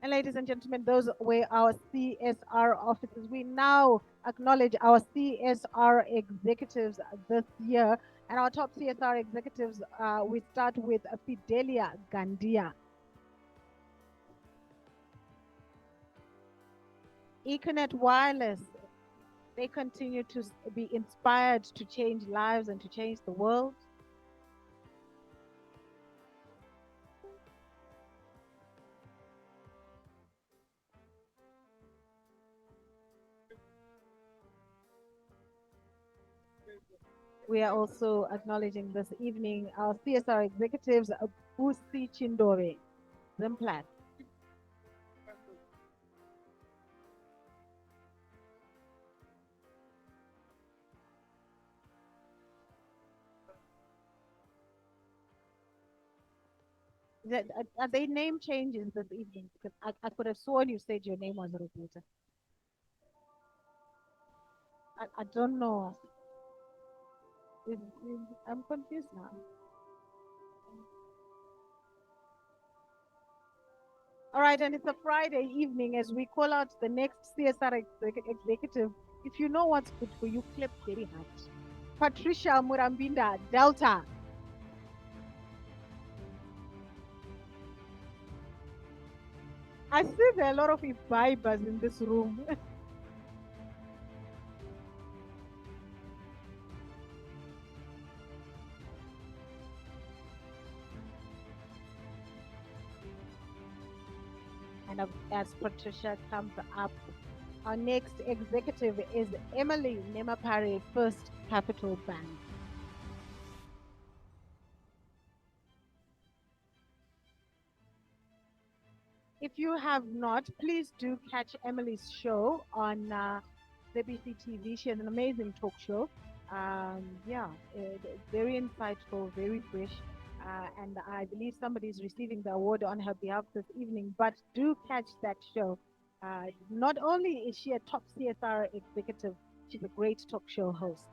And ladies and gentlemen, those were our CSR officers. We now acknowledge our CSR executives this year. And our top CSR executives, we start with Fidelia Gandia. Econet Wireless, they continue to be inspired to change lives and to change the world. We are also acknowledging this evening our CSR executives, Busi Chindore, Zimplat. Are they name changes this evening? Because I could have sworn you said your name was Robuta. I don't know. I'm confused now. All right, and it's a Friday evening as we call out the next CSR executive. If you know what's good for you, clap very hard. Patricia Murambinda, Delta. I see there are a lot of imbibers in this room. And as Patricia comes up, our next executive is Emily Nemapare, First Capital Bank. If you have not, please do catch Emily's show on ZBC TV. She has an amazing talk show. Yeah, very insightful, very fresh. And I believe somebody is receiving the award on her behalf this evening. But do catch that show. Not only is she a top CSR executive, she's a great talk show host.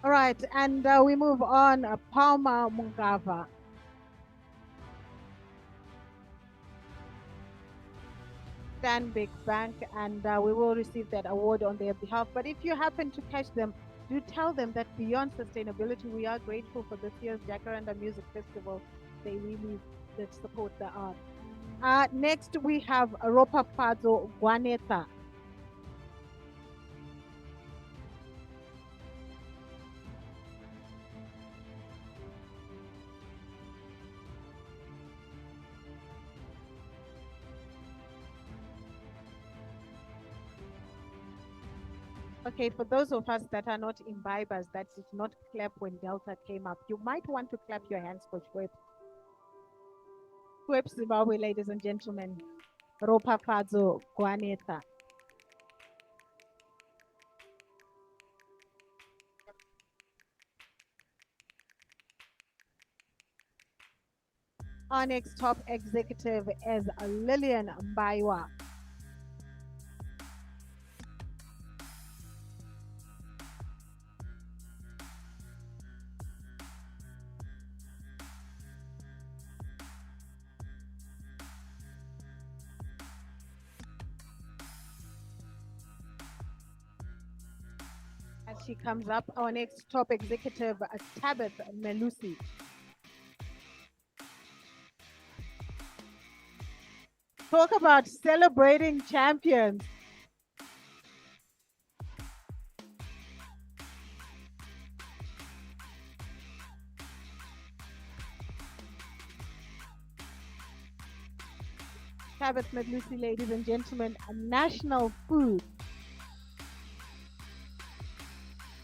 All right, and we move on. Palma Mungava. Stanbic Bank, and we will receive that award on their behalf. But if you happen to catch them, do tell them that beyond sustainability, we are grateful for this year's Jacaranda Music Festival. They really did support the art. Next, we have Ropa Fadzo Guaneta. Okay, for those of us that are not imbibers, that did not clap when Delta came up, you might want to clap your hands for Chwep. Chwep Zimbabwe, ladies and gentlemen. Ropa Fadzo Guaneta. Our next top executive is Lillian Mbaiwa. As she comes up, our next top executive, Tabith Melusi. Talk about celebrating champions. Tabith Melusi, ladies and gentlemen, a national food.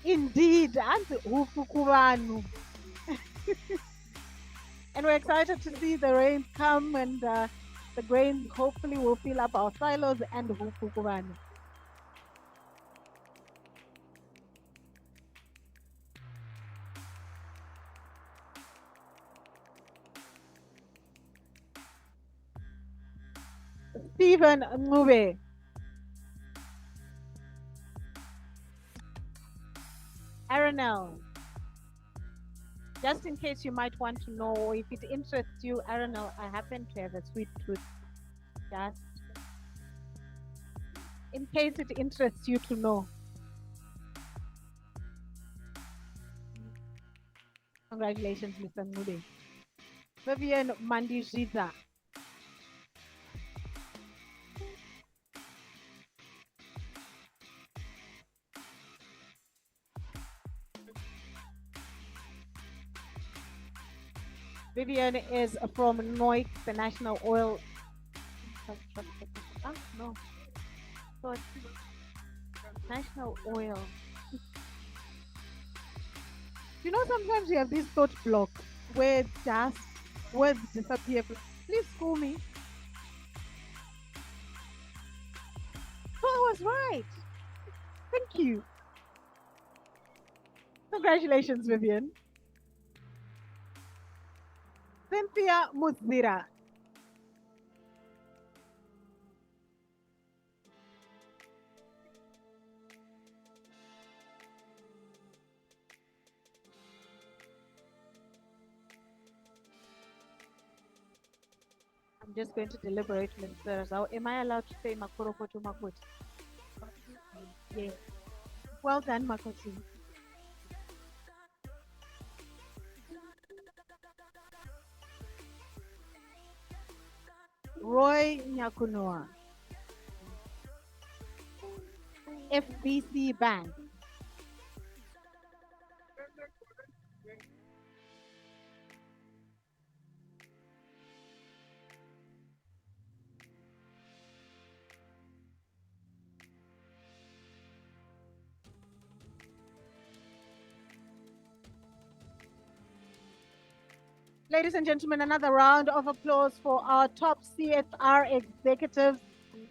Indeed, and Ufukubanu. And we're excited to see the rains come, and the grains hopefully will fill up our silos and Ufukubanu. Stephen Ngube. Aranel. Just in case you might want to know, or if it interests you, Aranel, I happen to have a sweet tooth. Just in case it interests you to know. Congratulations, Mr. Ngube. Vivian Mandijita. Vivian is from NOIC, the National Oil. No. So National Oil. You know, sometimes you have this thought block where just words disappear. Please school me. right. Thank you. Congratulations, Vivian. Cynthia Muzira. I'm just going to deliberate, Mr. Razao. Am I allowed to say Makoroko to Makoti? Yes. Well done, Makoti. Roy Nyakunoa, FBC Bank. Ladies and gentlemen, another round of applause for our top CSR executives.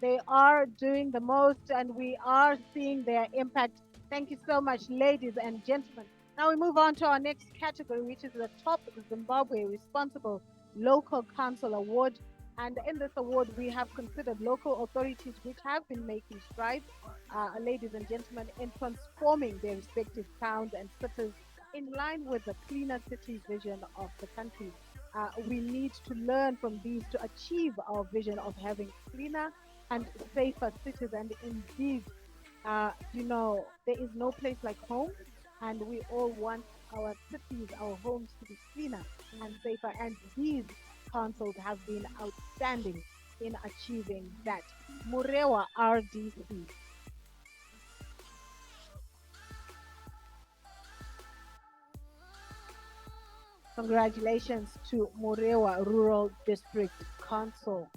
They are doing the most and we are seeing their impact. Thank you so much, ladies and gentlemen. Now we move on to our next category, which is the Top Zimbabwe Responsible Local Council Award. And in this award, we have considered local authorities which have been making strides, ladies and gentlemen, in transforming their respective towns and cities in line with the cleaner city vision of the country. We need to learn from these to achieve our vision of having cleaner and safer cities. And indeed, there is no place like home, and we all want our cities, our homes to be cleaner and safer. And these councils have been outstanding in achieving that. Murewa RDC. Congratulations to Murewa Rural District Council.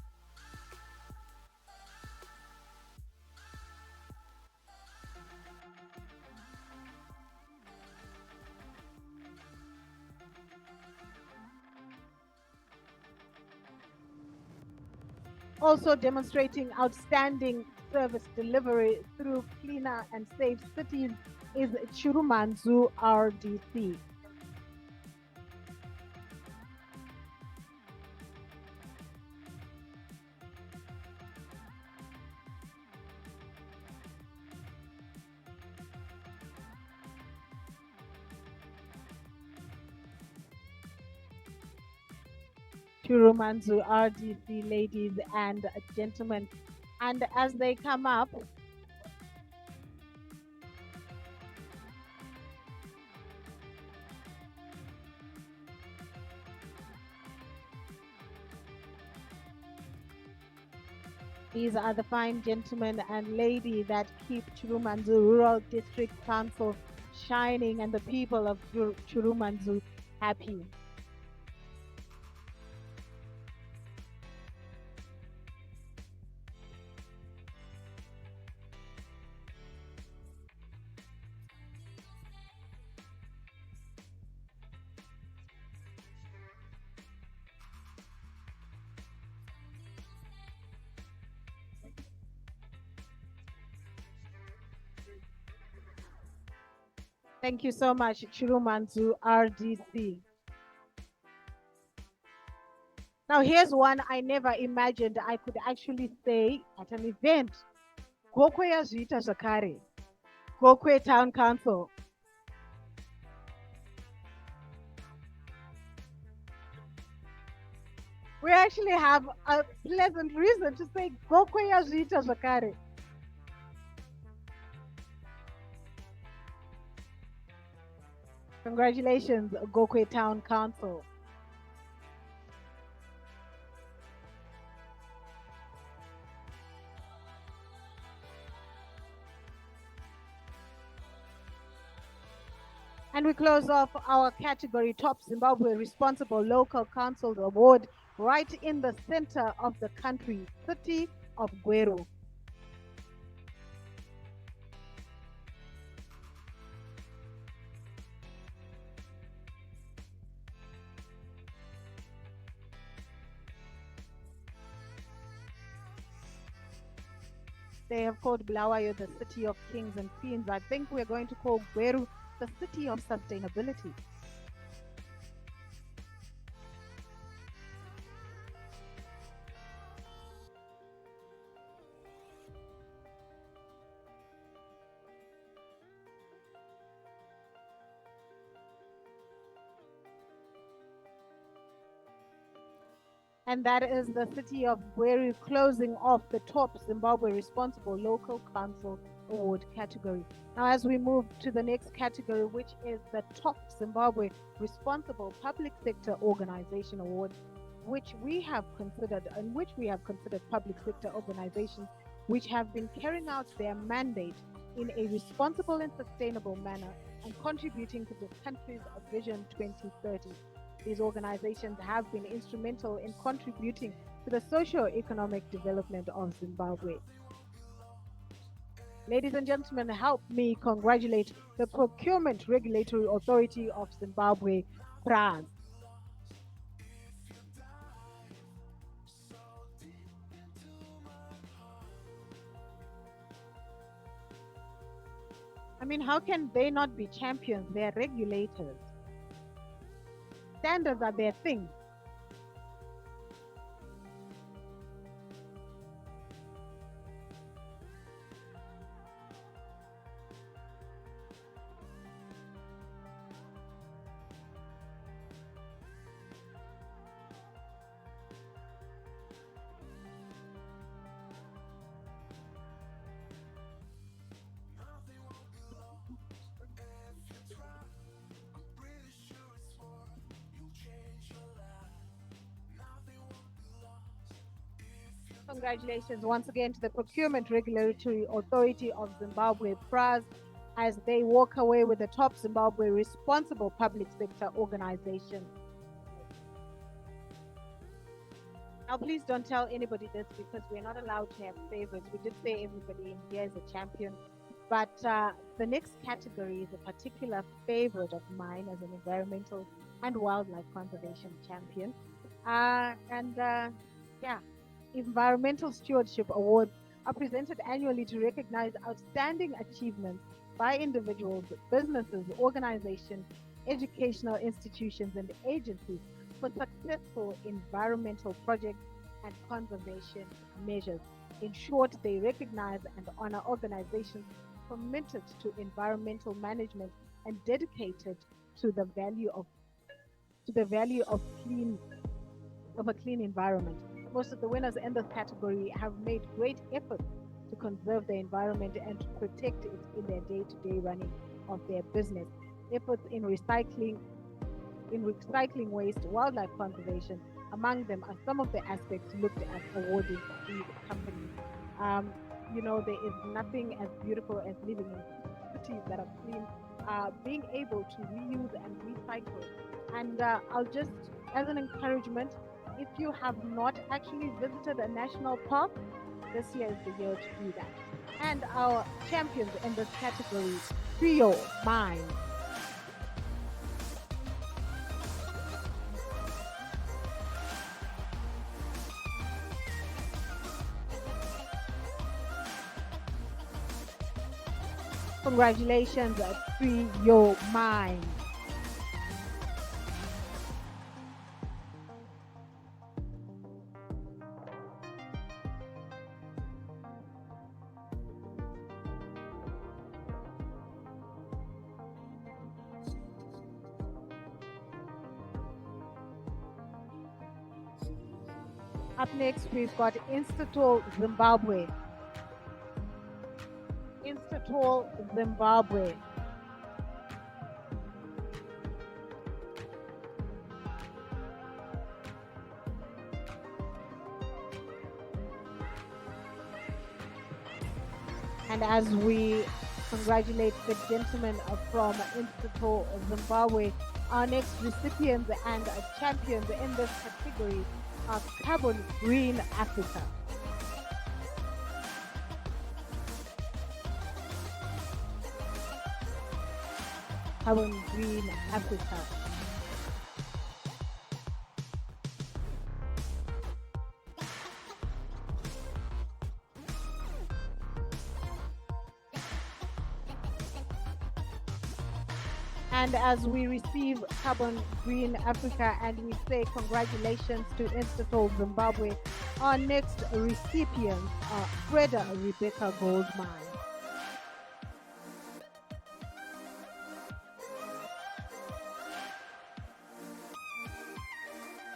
Also demonstrating outstanding service delivery through cleaner and safe cities is Chirumanzu RDC. Chirumanzu RDC, ladies and gentlemen. And as they come up, these are the fine gentlemen and lady that keep Chirumanzu Rural District Council shining and the people of Chirumanzu happy. Thank you so much, Chirumanzu RDC. Now, here's one I never imagined I could actually say at an event. Gokwe yazviita zvakare. Gokwe Town Council. We actually have a pleasant reason to say Gokwe yazviita zvakare. Congratulations, Gokwe Town Council. And we close off our category Top Zimbabwe Responsible Local Council Award right in the center of the country, city of Gweru. They have called Bulawayo the city of kings and queens. I think we're going to call Gweru the city of sustainability. And that is the city of Gweru closing off the top Zimbabwe Responsible Local Council Award category. Now, as we move to the next category, which is the top Zimbabwe Responsible Public Sector Organization Award, which we have considered, public sector organizations which have been carrying out their mandate in a responsible and sustainable manner and contributing to the country's Vision 2030. These organizations have been instrumental in contributing to the socio-economic development of Zimbabwe. Ladies and gentlemen, help me congratulate the Procurement Regulatory Authority of Zimbabwe, PRAZ. I mean, how can they not be champions? They are regulators. Standards are their thing. Congratulations once again to the Procurement Regulatory Authority of Zimbabwe, PRAZ, as they walk away with the top Zimbabwe Responsible Public Sector Organization. Now, please don't tell anybody this because we're not allowed to have favorites. We did say everybody in here is a champion, but the next category is a particular favorite of mine as an environmental and wildlife conservation champion. Yeah. Environmental Stewardship Awards are presented annually to recognize outstanding achievements by individuals, businesses, organizations, educational institutions, and agencies for successful environmental projects and conservation measures. In short, they recognize and honor organizations committed to environmental management and dedicated to the value of a clean environment. Most of the winners in this category have made great efforts to conserve the environment and to protect it in their day-to-day running of their business. Efforts in recycling waste, wildlife conservation, among them are some of the aspects looked at awarding these companies. There is nothing as beautiful as living in cities that are clean, being able to reuse and recycle. And I'll just, as an encouragement, if you have not actually visited a national park, this year is the year to do that. And our champions in this category, Trio Mine. Congratulations, Trio Mine. Up next, we've got Institutol Zimbabwe. Institutol Zimbabwe. And as we congratulate the gentlemen from Institutol Zimbabwe, our next recipients and champions in this category are Carbon Green Africa. Carbon Green Africa. And as we receive Carbon Green Africa and we say congratulations to Institute Zimbabwe, our next recipients are Freda Rebecca Goldmine.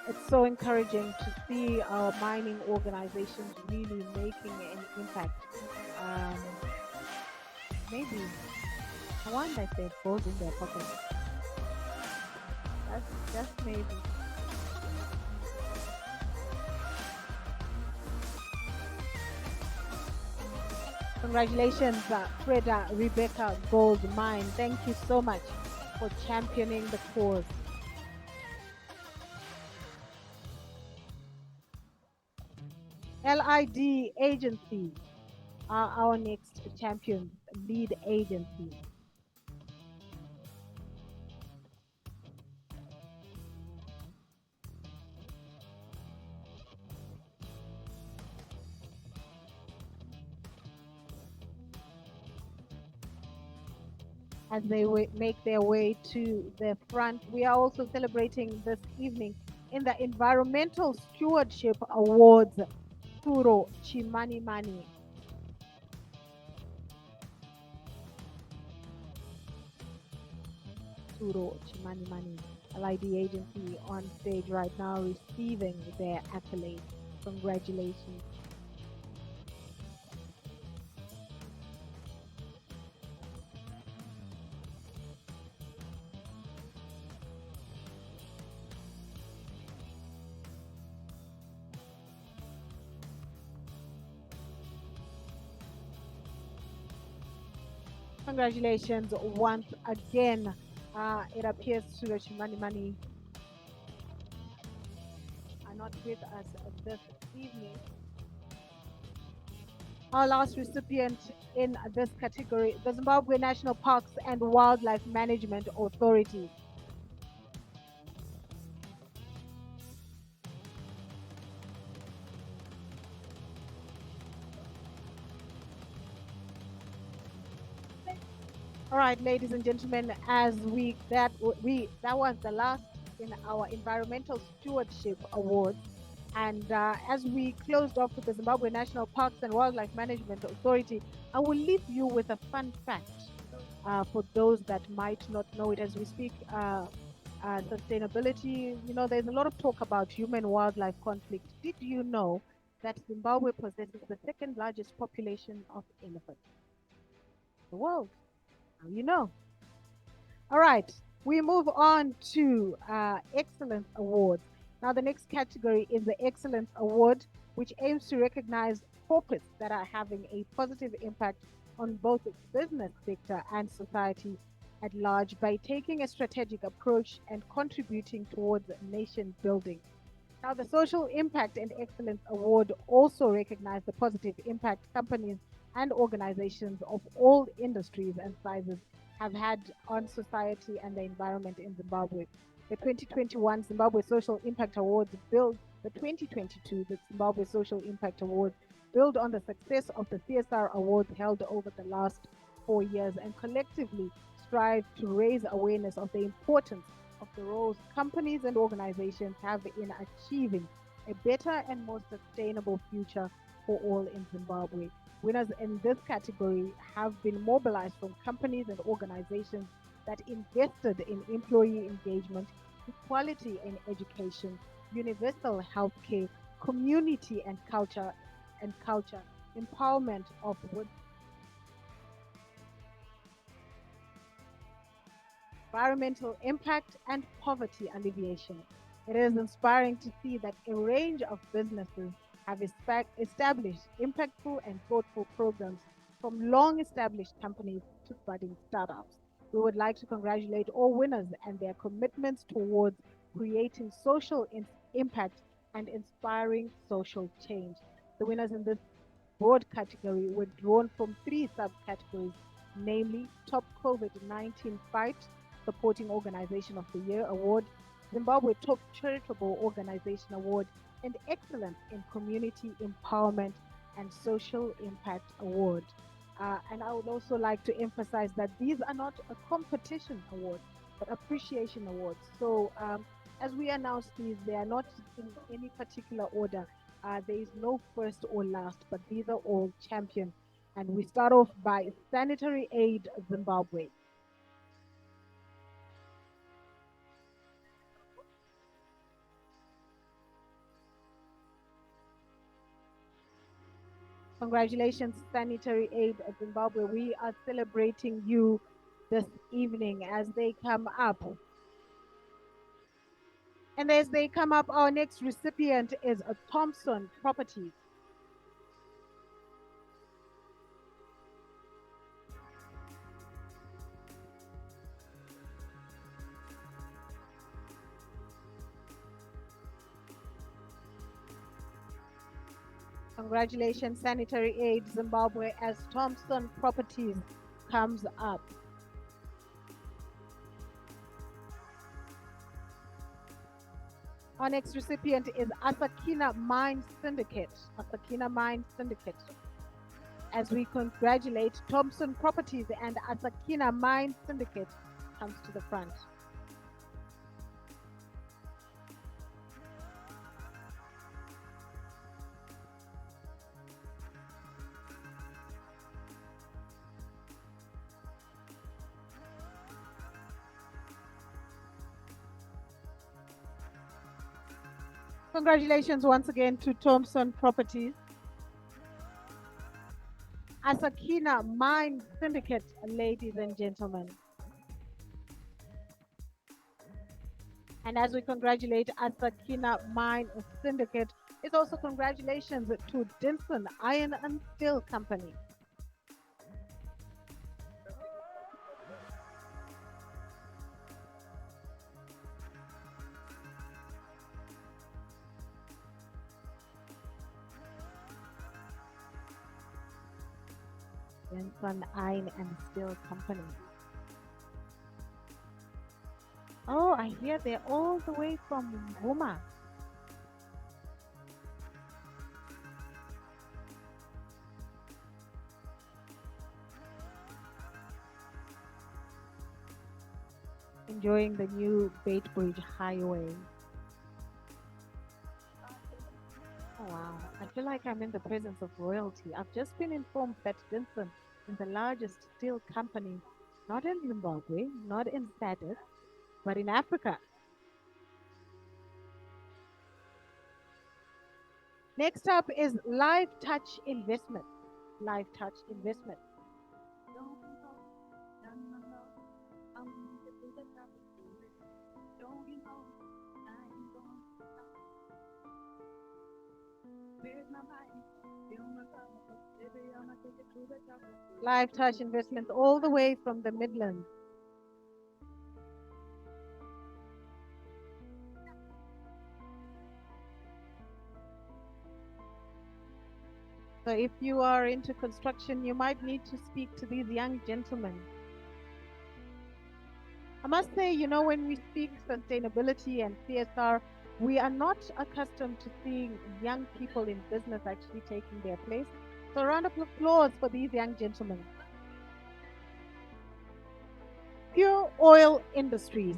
It's so encouraging to see our mining organizations really making an impact. Um, maybe, I wonder if it goes in their pocket. That's just maybe. Congratulations, Freda Rebecca Goldmine. Thank you so much for championing the cause. LID agency are our next champions, lead agency. As they make their way to the front, we are also celebrating this evening in the Environmental Stewardship Awards, Turo Chimani Mani. Turo Chimani Mani, LID agency on stage right now receiving their accolades. Congratulations. Congratulations once again. It appears Turo Chimani Mani are not with us this evening. Our last recipient in this category, the Zimbabwe National Parks and Wildlife Management Authority. All right, ladies and gentlemen, as that was the last in our Environmental Stewardship Awards. And as we closed off with the Zimbabwe National Parks and Wildlife Management Authority, I will leave you with a fun fact for those that might not know it as we speak. Sustainability, there's a lot of talk about human-wildlife conflict. Did you know that Zimbabwe possesses the second largest population of elephants in the world? Now you know. All right, we move on to Excellence Awards. Now, the next category is the Excellence Award, which aims to recognize corporates that are having a positive impact on both the business sector and society at large by taking a strategic approach and contributing towards nation building. Now, the Social Impact and Excellence Award also recognizes the positive impact companies and organizations of all industries and sizes have had on society and the environment in Zimbabwe. The 2021 Zimbabwe Social Impact Awards build the 2022 Zimbabwe Social Impact Awards build on the success of the CSR awards held over the last 4 years and collectively strive to raise awareness of the importance of the roles companies and organizations have in achieving a better and more sustainable future for all in Zimbabwe. Winners in this category have been mobilized from companies and organizations that invested in employee engagement, equality in education, universal healthcare, community and culture, empowerment of women, environmental impact, and poverty alleviation. It is inspiring to see that a range of businesses have established impactful and thoughtful programs from long established companies to budding startups. We would like to congratulate all winners and their commitments towards creating social impact and inspiring social change. The winners in this broad category were drawn from 3 subcategories, namely Top COVID-19 Fight Supporting Organization of the Year Award, Zimbabwe Top Charitable Organization Award, and Excellence in Community Empowerment and Social Impact Award. And I would also like to emphasize that these are not a competition award. but appreciation awards. So as we announce these, they are not in any particular order. There is no first or last, but these are all champion. And we start off by Sanitary Aid Zimbabwe. Congratulations, Sanitary Aid Zimbabwe. We are celebrating you this evening as they come up. And as they come up, our next recipient is a Thompson Properties. Congratulations, Sanitary Aid Zimbabwe, as Thompson Properties comes up. Our next recipient is Asakina Mine Syndicate. Asakina Mine Syndicate. As we congratulate Thompson Properties and Asakina Mine Syndicate comes to the front. Congratulations once again to Thompson Properties. Asakina Mine Syndicate, ladies and gentlemen. And as we congratulate Asakina Mine Syndicate, it's also congratulations to Dinson Iron and Steel Company. Dinson Iron and Steel Company. Oh, I hear they're all the way from Roma. Enjoying the new Baitbridge Highway. Oh wow, I feel like I'm in the presence of royalty. I've just been informed that Dinson is the largest steel company, not in Zimbabwe, not in SADC, but in Africa. Next up is Live Touch Investment. Live Touch Investment. Live Touch Investments all the way from the Midlands. So if you are into construction, you might need to speak to these young gentlemen. I must say, when we speak sustainability and CSR, we are not accustomed to seeing young people in business actually taking their place. So a round of applause for these young gentlemen. Pure Oil Industries.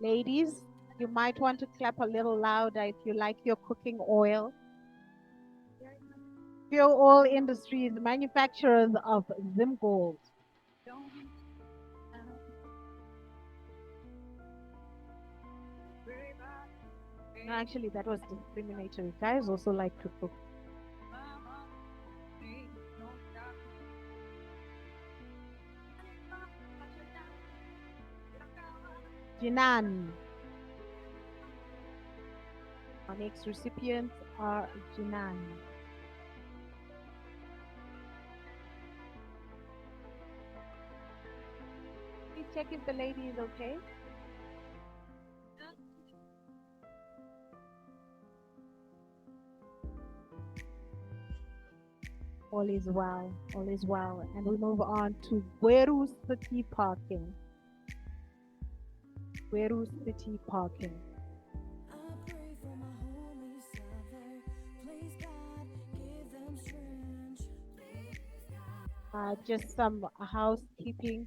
Ladies, you might want to clap a little louder if you like your cooking oil. Pure Oil Industries, manufacturers of Zimgold. No, actually, that was discriminatory. Guys also like to cook. Jinan. Our next recipients are Jinan. Please check if the lady is okay. All is well, all is well. And we move on to Gweru City Parking. Gweru City Parking. Just some housekeeping.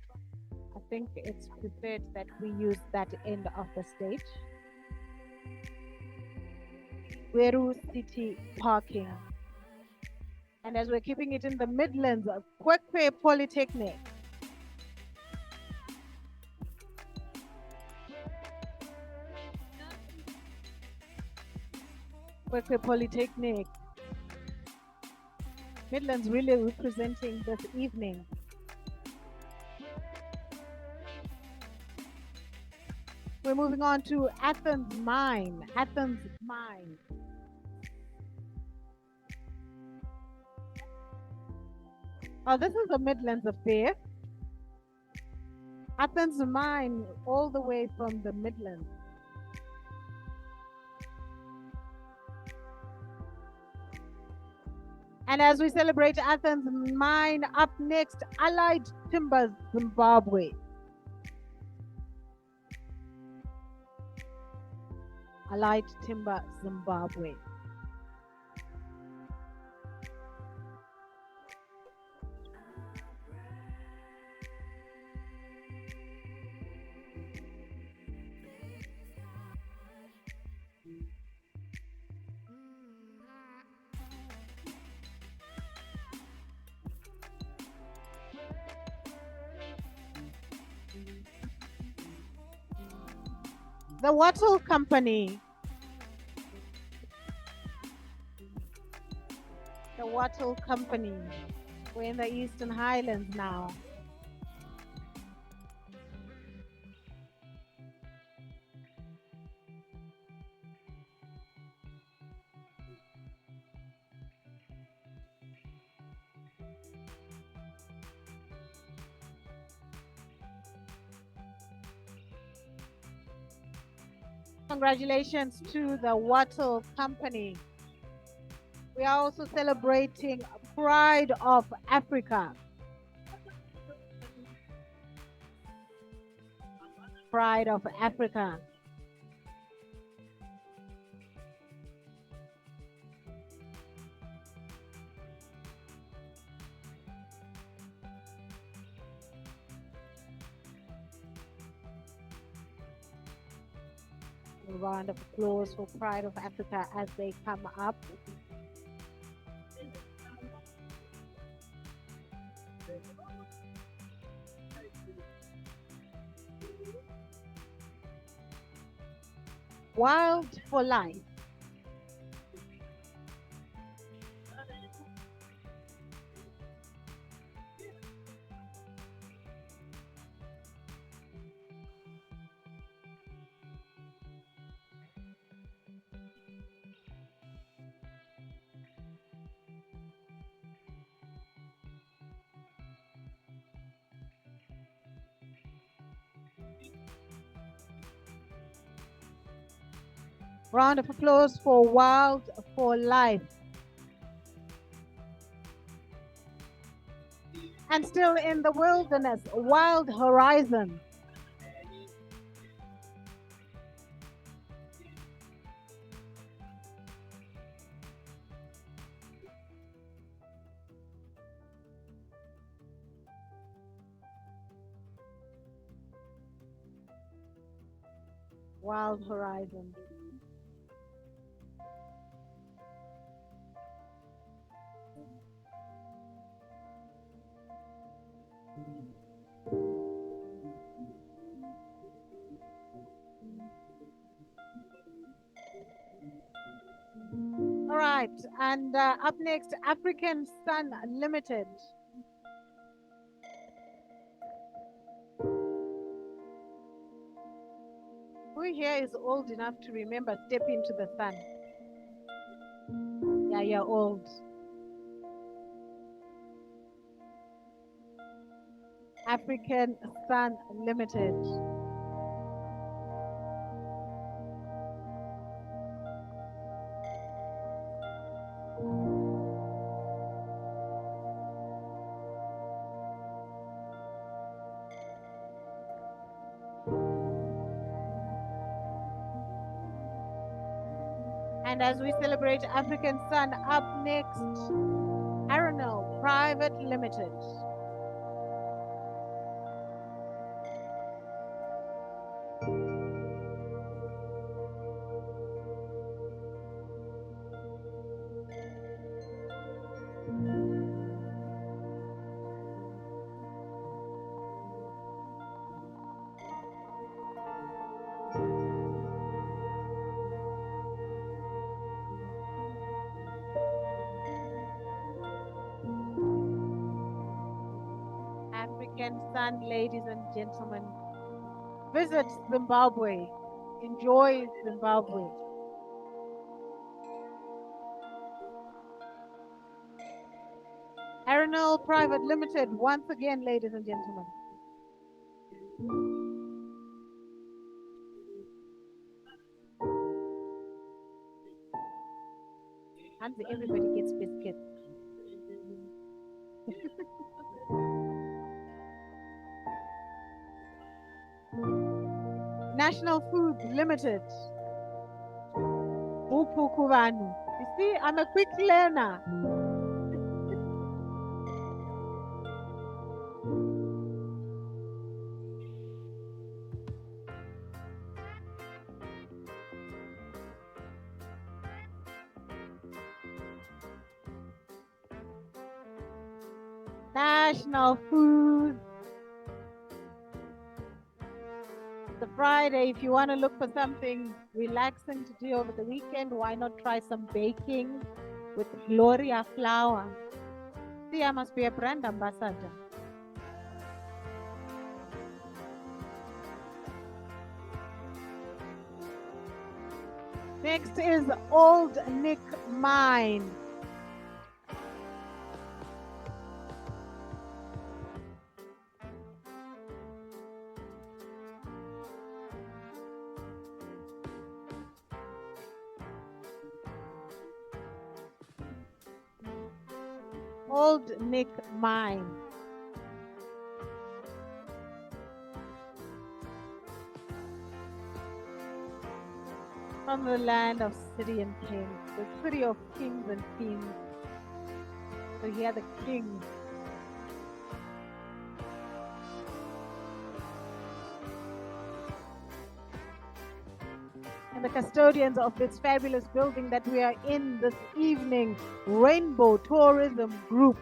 I think it's preferred that we use that end of the stage. Weru City Parking. And as we're keeping it in the Midlands, Kwekwe Polytechnic. Kwekwe Polytechnic. Midlands really representing this evening. We're moving on to Athens Mine. Athens Mine. Oh, this is the Midlands affair. Athens Mine, all the way from the Midlands. And as we celebrate Athens Mine, up next, Allied Timber Zimbabwe. Allied Timber Zimbabwe. The Wattle Company. The Wattle Company. We're in the Eastern Highlands now. Congratulations to the Wattle Company. We are also celebrating Pride of Africa. Pride of Africa. A round of applause for Pride of Africa as they come up. Wild for Life. Round of applause for Wild for Life. And still in the wilderness, Wild Horizon. Wild Horizon. All right, and up next, African Sun Limited. Who here is old enough to remember Step into the Sun? Yeah, you're old. African Sun Limited. And as we celebrate African Sun, up next, Aronel Private Limited. African sun, ladies and gentlemen. Visit Zimbabwe. Enjoy Zimbabwe. Arenal Private Limited, once again, ladies and gentlemen. And everybody gets biscuits. National Foods Limited. Upukuvanu. You see, I'm a quick learner. National Foods. It's a Friday. If you want to look for something relaxing to do over the weekend, why not try some baking with Gloria flour? See, I must be a brand ambassador. Next is Old Nick Mine. Old Nick Mine. From the land of city and kings, the city of kings and queens. So here the king. And the custodians of this fabulous building that we are in this evening, Rainbow Tourism Group.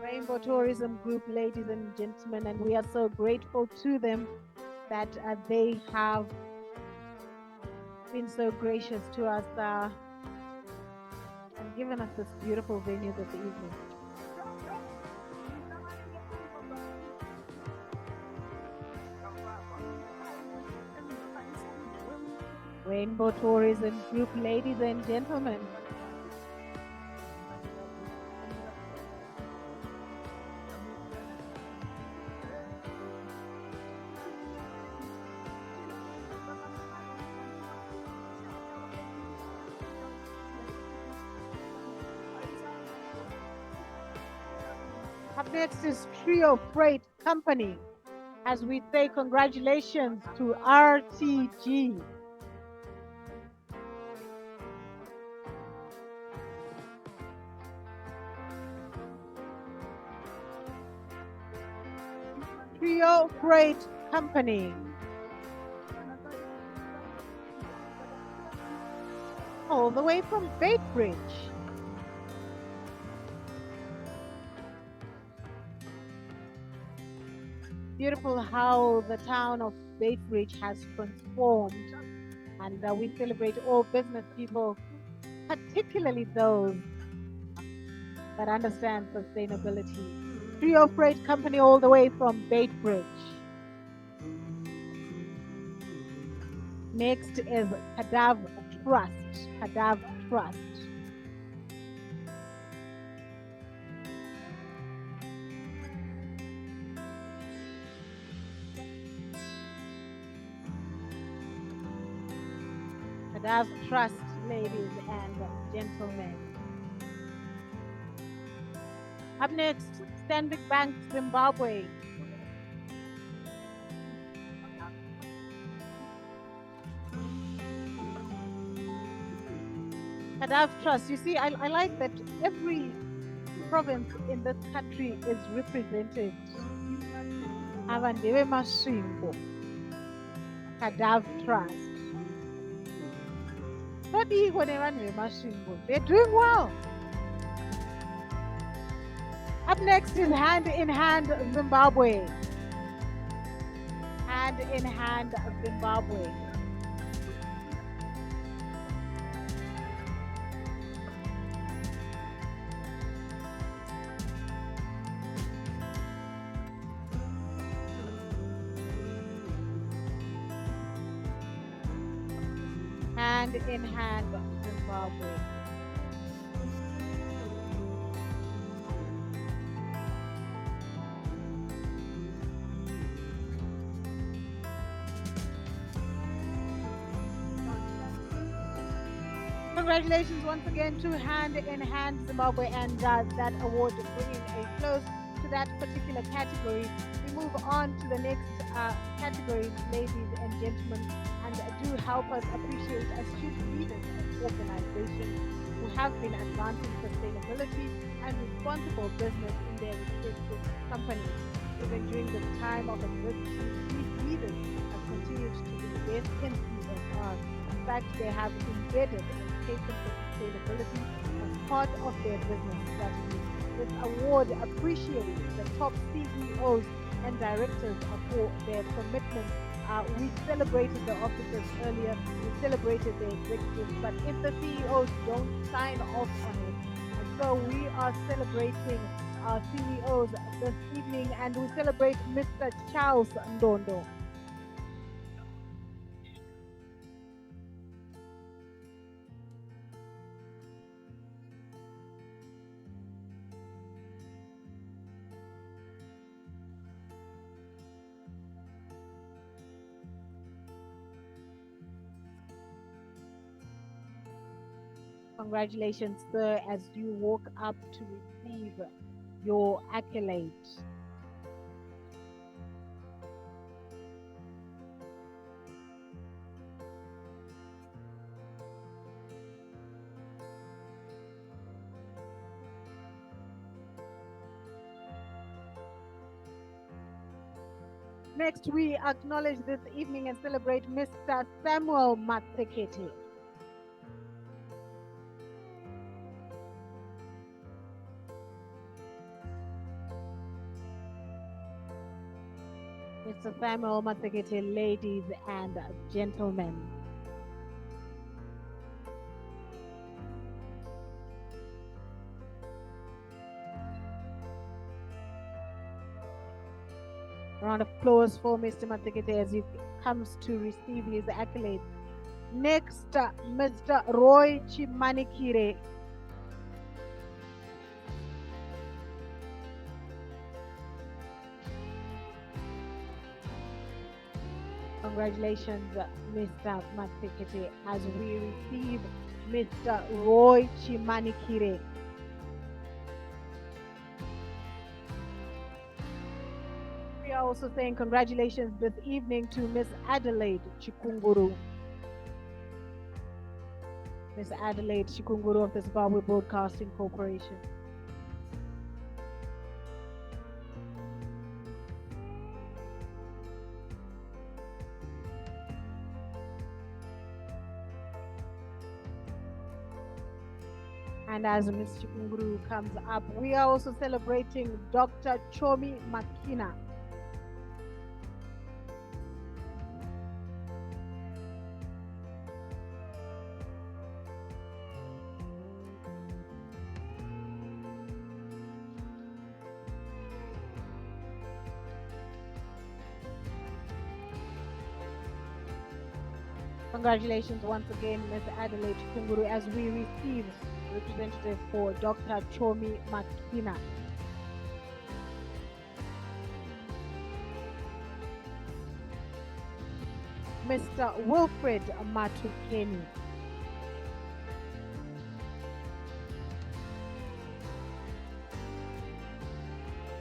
Rainbow Tourism Group, ladies and gentlemen, and we are so grateful to them that they have been so gracious to us and given us this beautiful venue this evening. Rainbow Tourism Group, ladies and gentlemen. Up next is Trio Freight Company, as we say congratulations to RTG. Trio Freight Company. All the way from Baitbridge. Beautiful how the town of Baitbridge has transformed, and we celebrate all business people, particularly those that understand sustainability. Trio Freight Company all the way from Baitbridge. Next is Kadav Trust. Kadav Trust. Kadav Trust, ladies and gentlemen. Up next, Stanbic Bank Zimbabwe. Kadav Trust. You see, I like that every province in this country is represented. Avandewe Mashimbo. Kadav Trust. They're doing well. Up next is Hand in Hand Zimbabwe. Hand in Hand Zimbabwe. Hand in Hand Zimbabwe. Congratulations once again to Hand in Hand Zimbabwe and that award bringing a close to that particular category. We move on to the next category, ladies and gentlemen, and do help us appreciate astute leaders and organizations who have been advancing sustainability and responsible business in their respective companies. Even during the time of adversity, these leaders have continued to invest in CSR. In fact, they have embedded and taken sustainability as part of their business strategy. This award appreciates the top CEOs and directors for their commitment. We celebrated the officers earlier, we celebrated the executives, but if the CEOs don't sign off on it, and so we are celebrating our CEOs this evening, and we celebrate Mr. Charles Ndondo. Congratulations, sir, as you walk up to receive your accolade. Next, we acknowledge this evening and celebrate Mr. Samuel Matsekete. Mr. Samuel Matsekete, ladies and gentlemen. Round of applause for Mr. Matsekete as he comes to receive his accolade. Next, Mr. Roy Chimanikire. Congratulations, Mr. Matsekete, as we receive Mr. Roy Chimanikire. We are also saying congratulations this evening to Miss Adelaide Chikunguru. Miss Adelaide Chikunguru of the Zimbabwe Broadcasting Corporation. And as Ms. Chikunguru comes up, we are also celebrating Dr. Chomi Makina. Congratulations once again, Ms. Adelaide Chikunguru, as we receive representative for Dr. Chomi Makina. Mr. Wilfred Matukeni.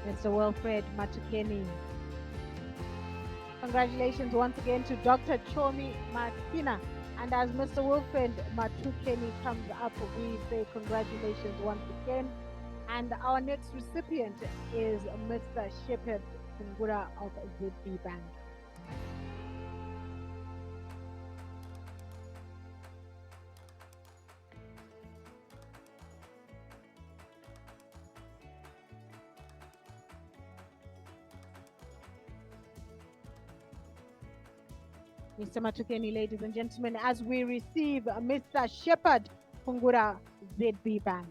Mr. Wilfred Matukeni. Congratulations once again to Dr. Chomi Makina. And as Mr. Wilfred Matukeni comes up, we say congratulations once again. And our next recipient is Mr. Shepherd Kungura of ZB Bank. Mr. Matukeni, ladies and gentlemen, as we receive Mr. Shepherd Kungura, ZB Bank.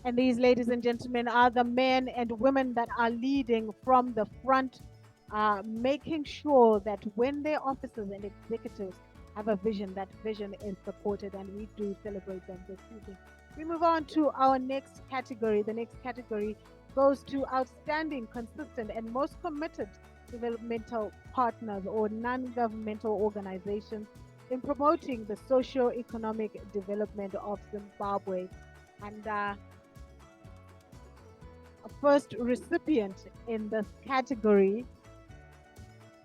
And these, ladies and gentlemen, are the men and women that are leading from the front, making sure that when their officers and executives have a vision, that vision is supported, and we do celebrate them this evening. We move on to our next category. The next category goes to outstanding, consistent, and most committed developmental partners or non governmental organizations in promoting the socio-economic development of Zimbabwe. And a first recipient in this category,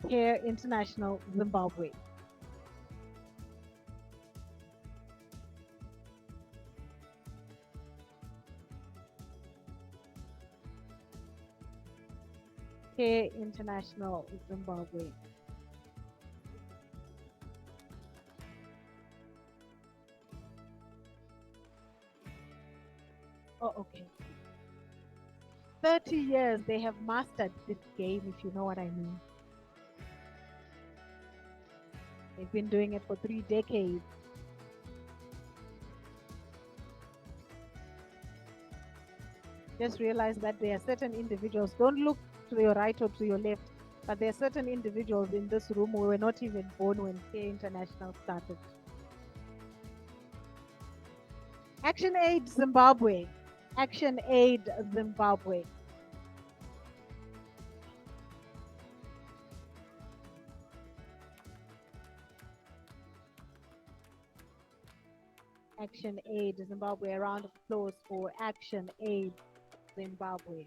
Care International Zimbabwe. Care International Zimbabwe. Oh, okay. 30 years they have mastered this game, if you know what I mean. They've been doing it for 3 decades. Just realize that there are certain individuals, don't look to your right or to your left, but there are certain individuals in this room who were not even born when Care International started. Action Aid Zimbabwe. Action Aid Zimbabwe. Action Aid Zimbabwe. A round of applause for Action Aid Zimbabwe.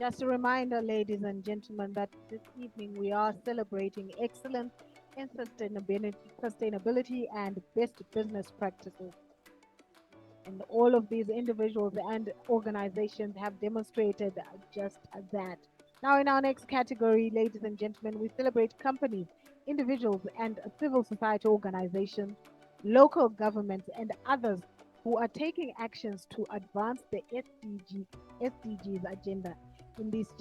Just a reminder, ladies and gentlemen, that this evening we are celebrating excellence in sustainability and best business practices. And all of these individuals and organizations have demonstrated just that. Now, in our next category, ladies and gentlemen, we celebrate companies, individuals, and civil society organizations, local governments, and others who are taking actions to advance the SDGs agenda. In these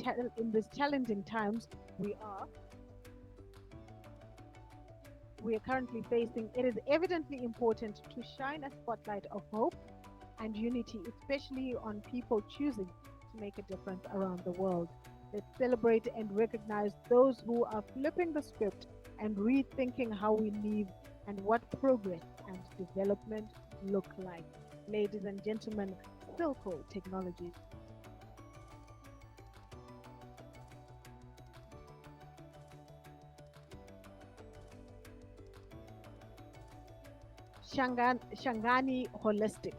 challenging times, we are currently facing, it is evidently important to shine a spotlight of hope and unity, especially on people choosing to make a difference around the world. Let's celebrate and recognize those who are flipping the script and rethinking how we live and what progress and development look like. Ladies and gentlemen, Silco Technologies. Shangani Holistic.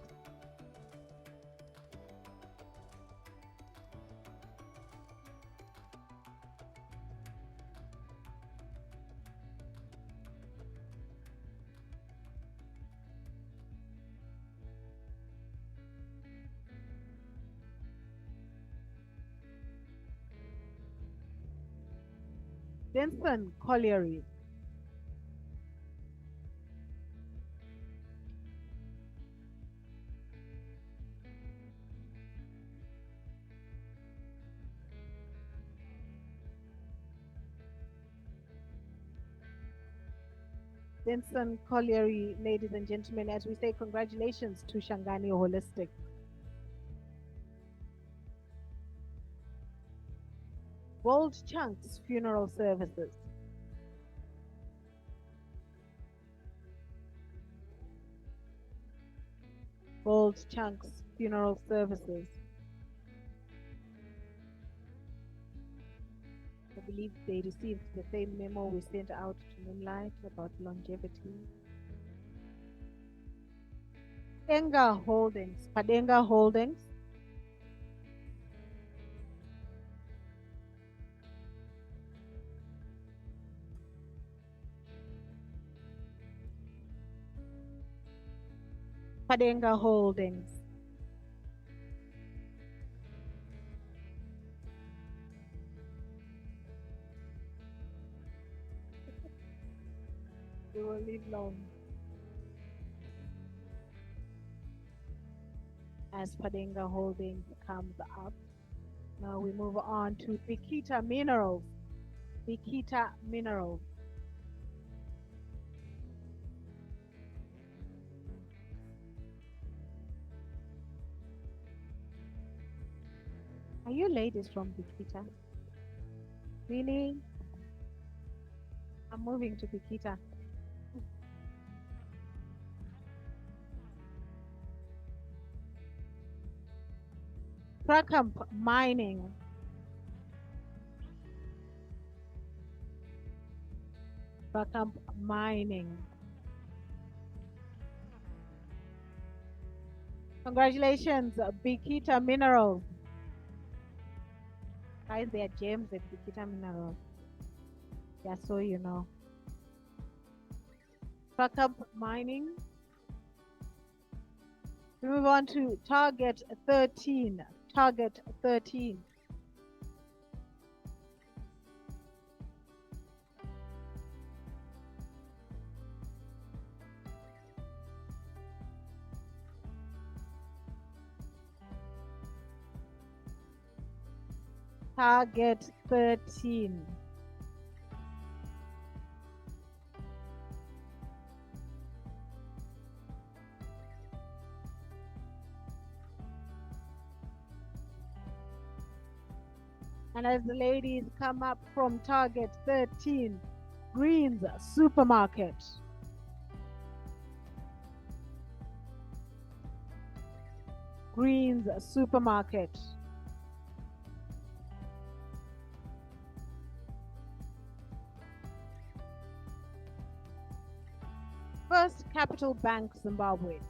Denson Colliery. Denson Colliery, ladies and gentlemen, as we say congratulations to Shangani Holistic. Bold Chunks Funeral Services. Bold Chunks Funeral Services. I believe they received the same memo we sent out to Moonlight about longevity. Padenga Holdings. Padenga Holdings. Padenga Holdings. They will live long. as Padinga Holdings comes up. Now we move on to Bikita Minerals. Bikita Minerals. Are you ladies from Bikita? Really? I'm moving to Bikita. Krakamp Mining. Krakamp Mining. Congratulations, Bikita Minerals. Guys, they are gems at Bikita Minerals. Yeah, so you know. Krakamp Mining. We move on to Target 13. Target 13. Target 13. And as the ladies come up from Target 13, Greens Supermarket. Greens Supermarket. First Capital Bank Zimbabwe.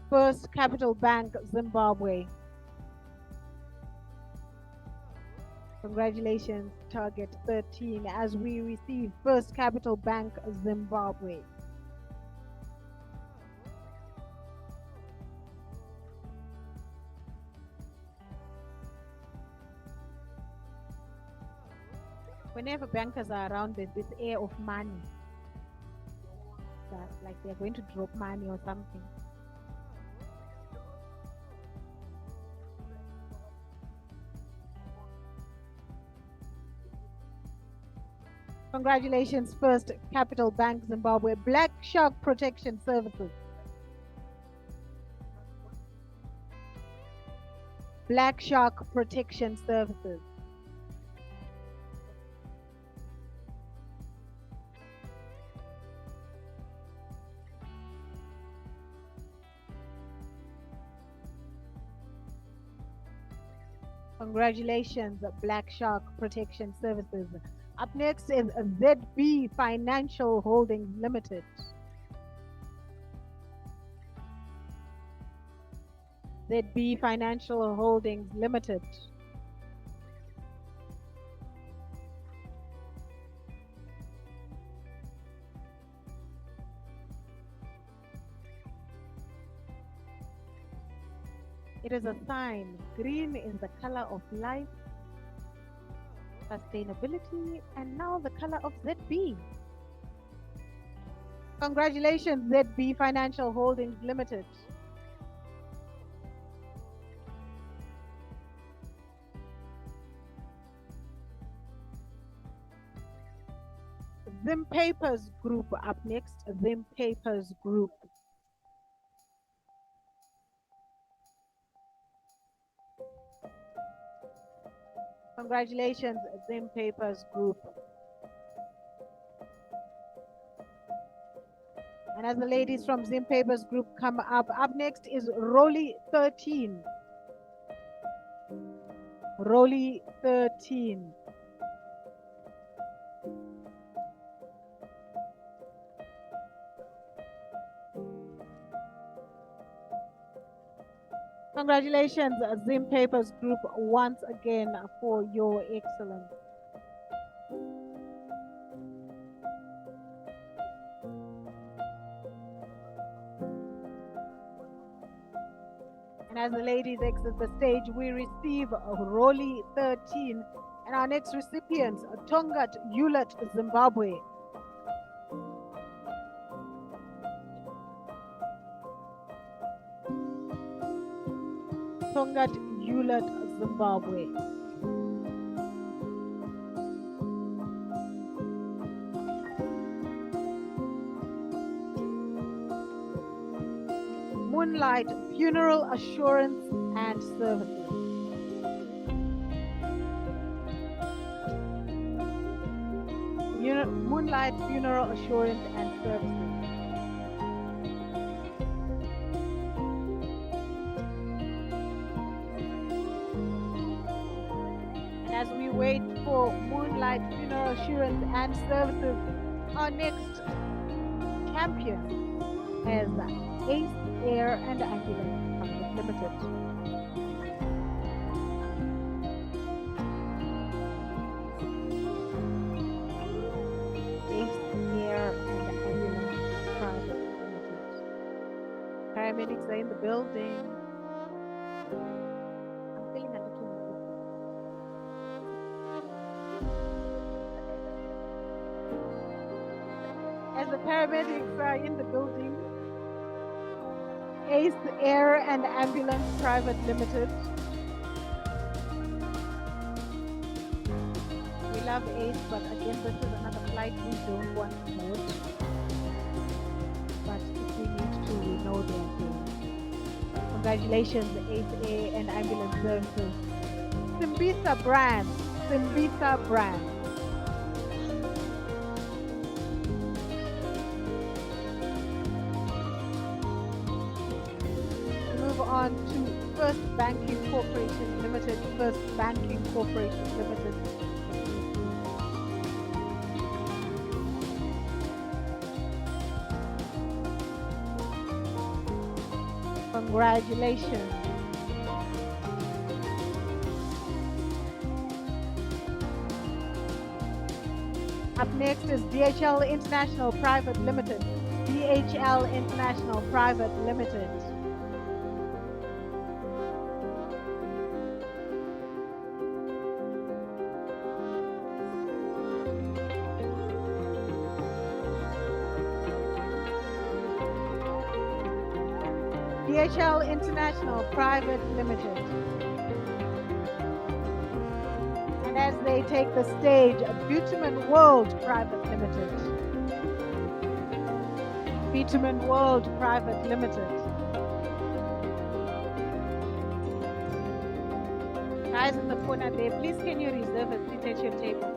First Capital Bank Zimbabwe. Congratulations, Target 13, as we receive First Capital Bank Zimbabwe. Whenever bankers are around, there's this air of money. That, like they're going to drop money or something. Congratulations, First Capital Bank Zimbabwe. Black Shark Protection Services. Black Shark Protection Services. Congratulations, Black Shark Protection Services. Up next is ZB Financial Holdings Limited. ZB Financial Holdings Limited. It is a sign. Green is the color of life, sustainability, and now the color of ZB. Congratulations, ZB Financial Holdings Limited. Zim Papers Group up next. Zim Papers Group. Congratulations, Zim Papers Group. And as the ladies from Zim Papers Group come up next is Rolly 13. Rolly 13. Congratulations, Zim Papers Group, once again for your excellence. And as the ladies exit the stage, we receive Rolly 13 and our next recipients, Tongat Yulat, Zimbabwe. Tongat Yulat, Zimbabwe. Moonlight Funeral Assurance and Services. Moonlight Funeral Assurance and Services. And as we wait for Moonlight Funeral Assurance and Services, our next champion is Ace Air and Ambulance Private Limited. Ace Air and Ambulance Private Limited. Paramedics are in the building. I'm feeling a little nervous. As the paramedics are in the building, Ace Air and Ambulance Private Limited. We love Ace, but again, this is another flight we don't want to board. But if we need to, we know they're here. Congratulations, Ace Air and Ambulance Services. Simbisa brand. Simbisa brand. Move on to First Banking Corporation Limited. First Banking Corporation Limited. Congratulations. Up next is DHL International Private Limited. DHL International Private Limited. DHL International Private Limited. And as they take the stage, Bitumen World Private Limited. Bitumen World Private Limited. Guys in the corner there, please can you reserve a seat at your table?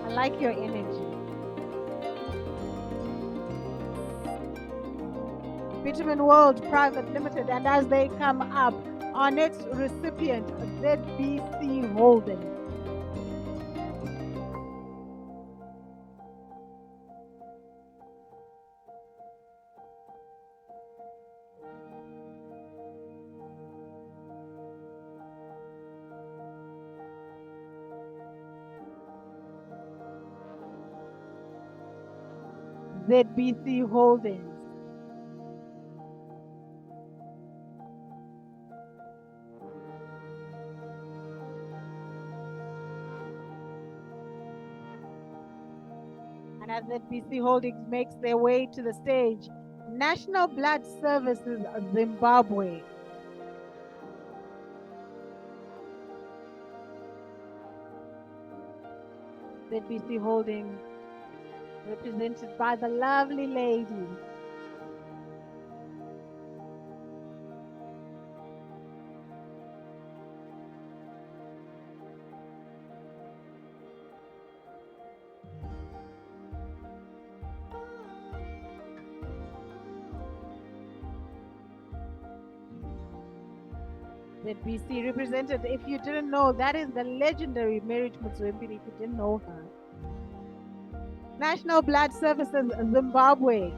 I like your energy. Bitumen World Private Limited, and as they come up, our next recipient, ZBC Holdings. ZBC Holdings. And as ZBC Holdings makes their way to the stage, National Blood Services Zimbabwe. ZBC Holdings, represented by the lovely lady. ZBC represented, if you didn't know, that is the legendary Merit Mutsumbiri, if you didn't know her. National Blood Services Zimbabwe.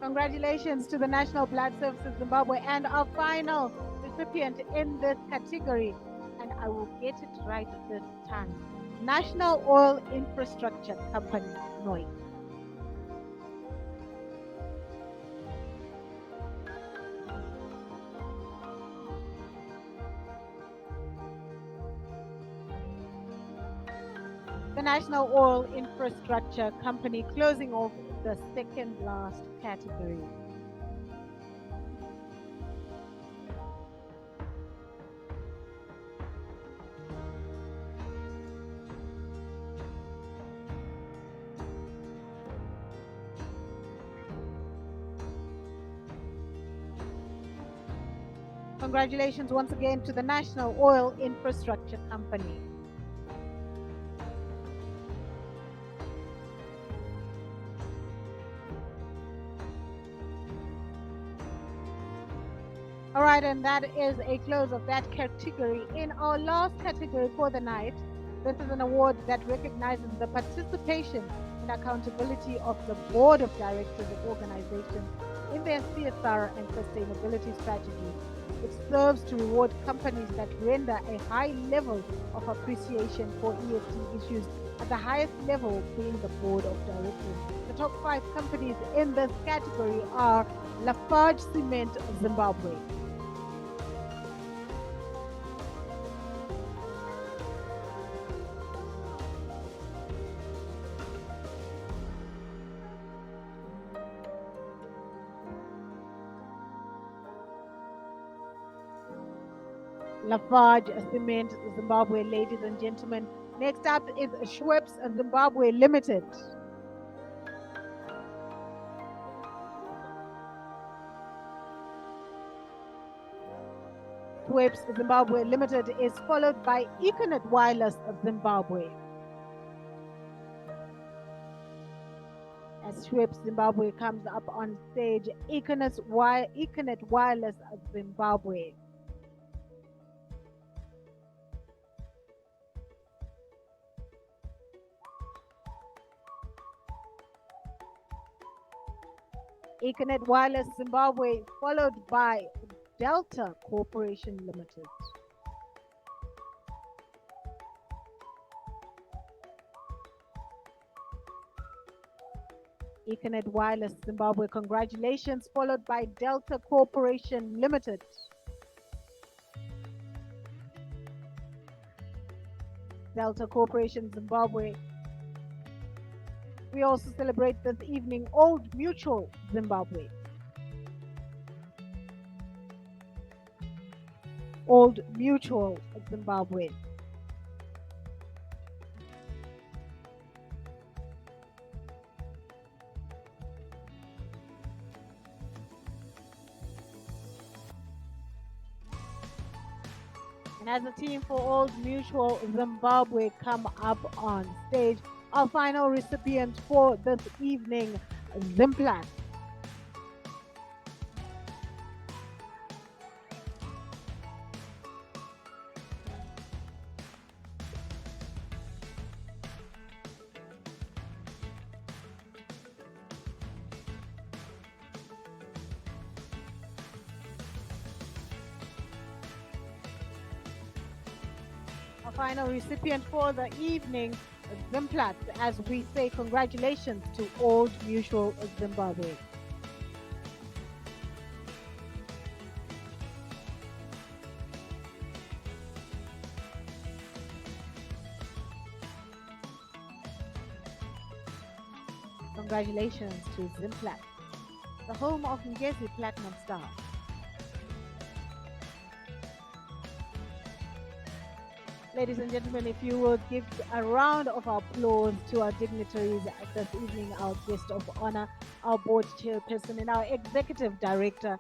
Congratulations to the National Blood Services Zimbabwe and our final recipient in this category. And I will get it right this time. National Oil Infrastructure Company, NOI. The National Oil Infrastructure Company, closing off the second last category. Congratulations once again to the National Oil Infrastructure Company. All right, and that is a close of that category. In our last category for the night, this is an award that recognizes the participation and accountability of the board of directors of organizations in their CSR and sustainability strategy. It serves to reward companies that render a high level of appreciation for ESG issues, at the highest level being the board of directors. The top 5 companies in this category are Lafarge Cement Zimbabwe, Lafarge Cement Zimbabwe, ladies and gentlemen. Next up is Schweppes Zimbabwe Limited. Schweppes Zimbabwe Limited is followed by Econet Wireless Zimbabwe. As Schweppes Zimbabwe comes up on stage, Econet Wireless Zimbabwe. Econet Wireless Zimbabwe, followed by Delta Corporation Limited. Econet Wireless Zimbabwe, congratulations, followed by Delta Corporation Limited. Delta Corporation Zimbabwe. We also celebrate this evening Old Mutual Zimbabwe. Old Mutual Zimbabwe. And as a team for Old Mutual Zimbabwe come up on stage, our final recipient for this evening, Zimplat. Our final recipient for the evening, Zimplat, as we say congratulations to Old Mutual Zimbabwe. Congratulations to Zimplat, the home of Ngezi Platinum Star. Ladies and gentlemen, if you would give a round of applause to our dignitaries this evening, our guest of honor, our board chairperson, and our executive director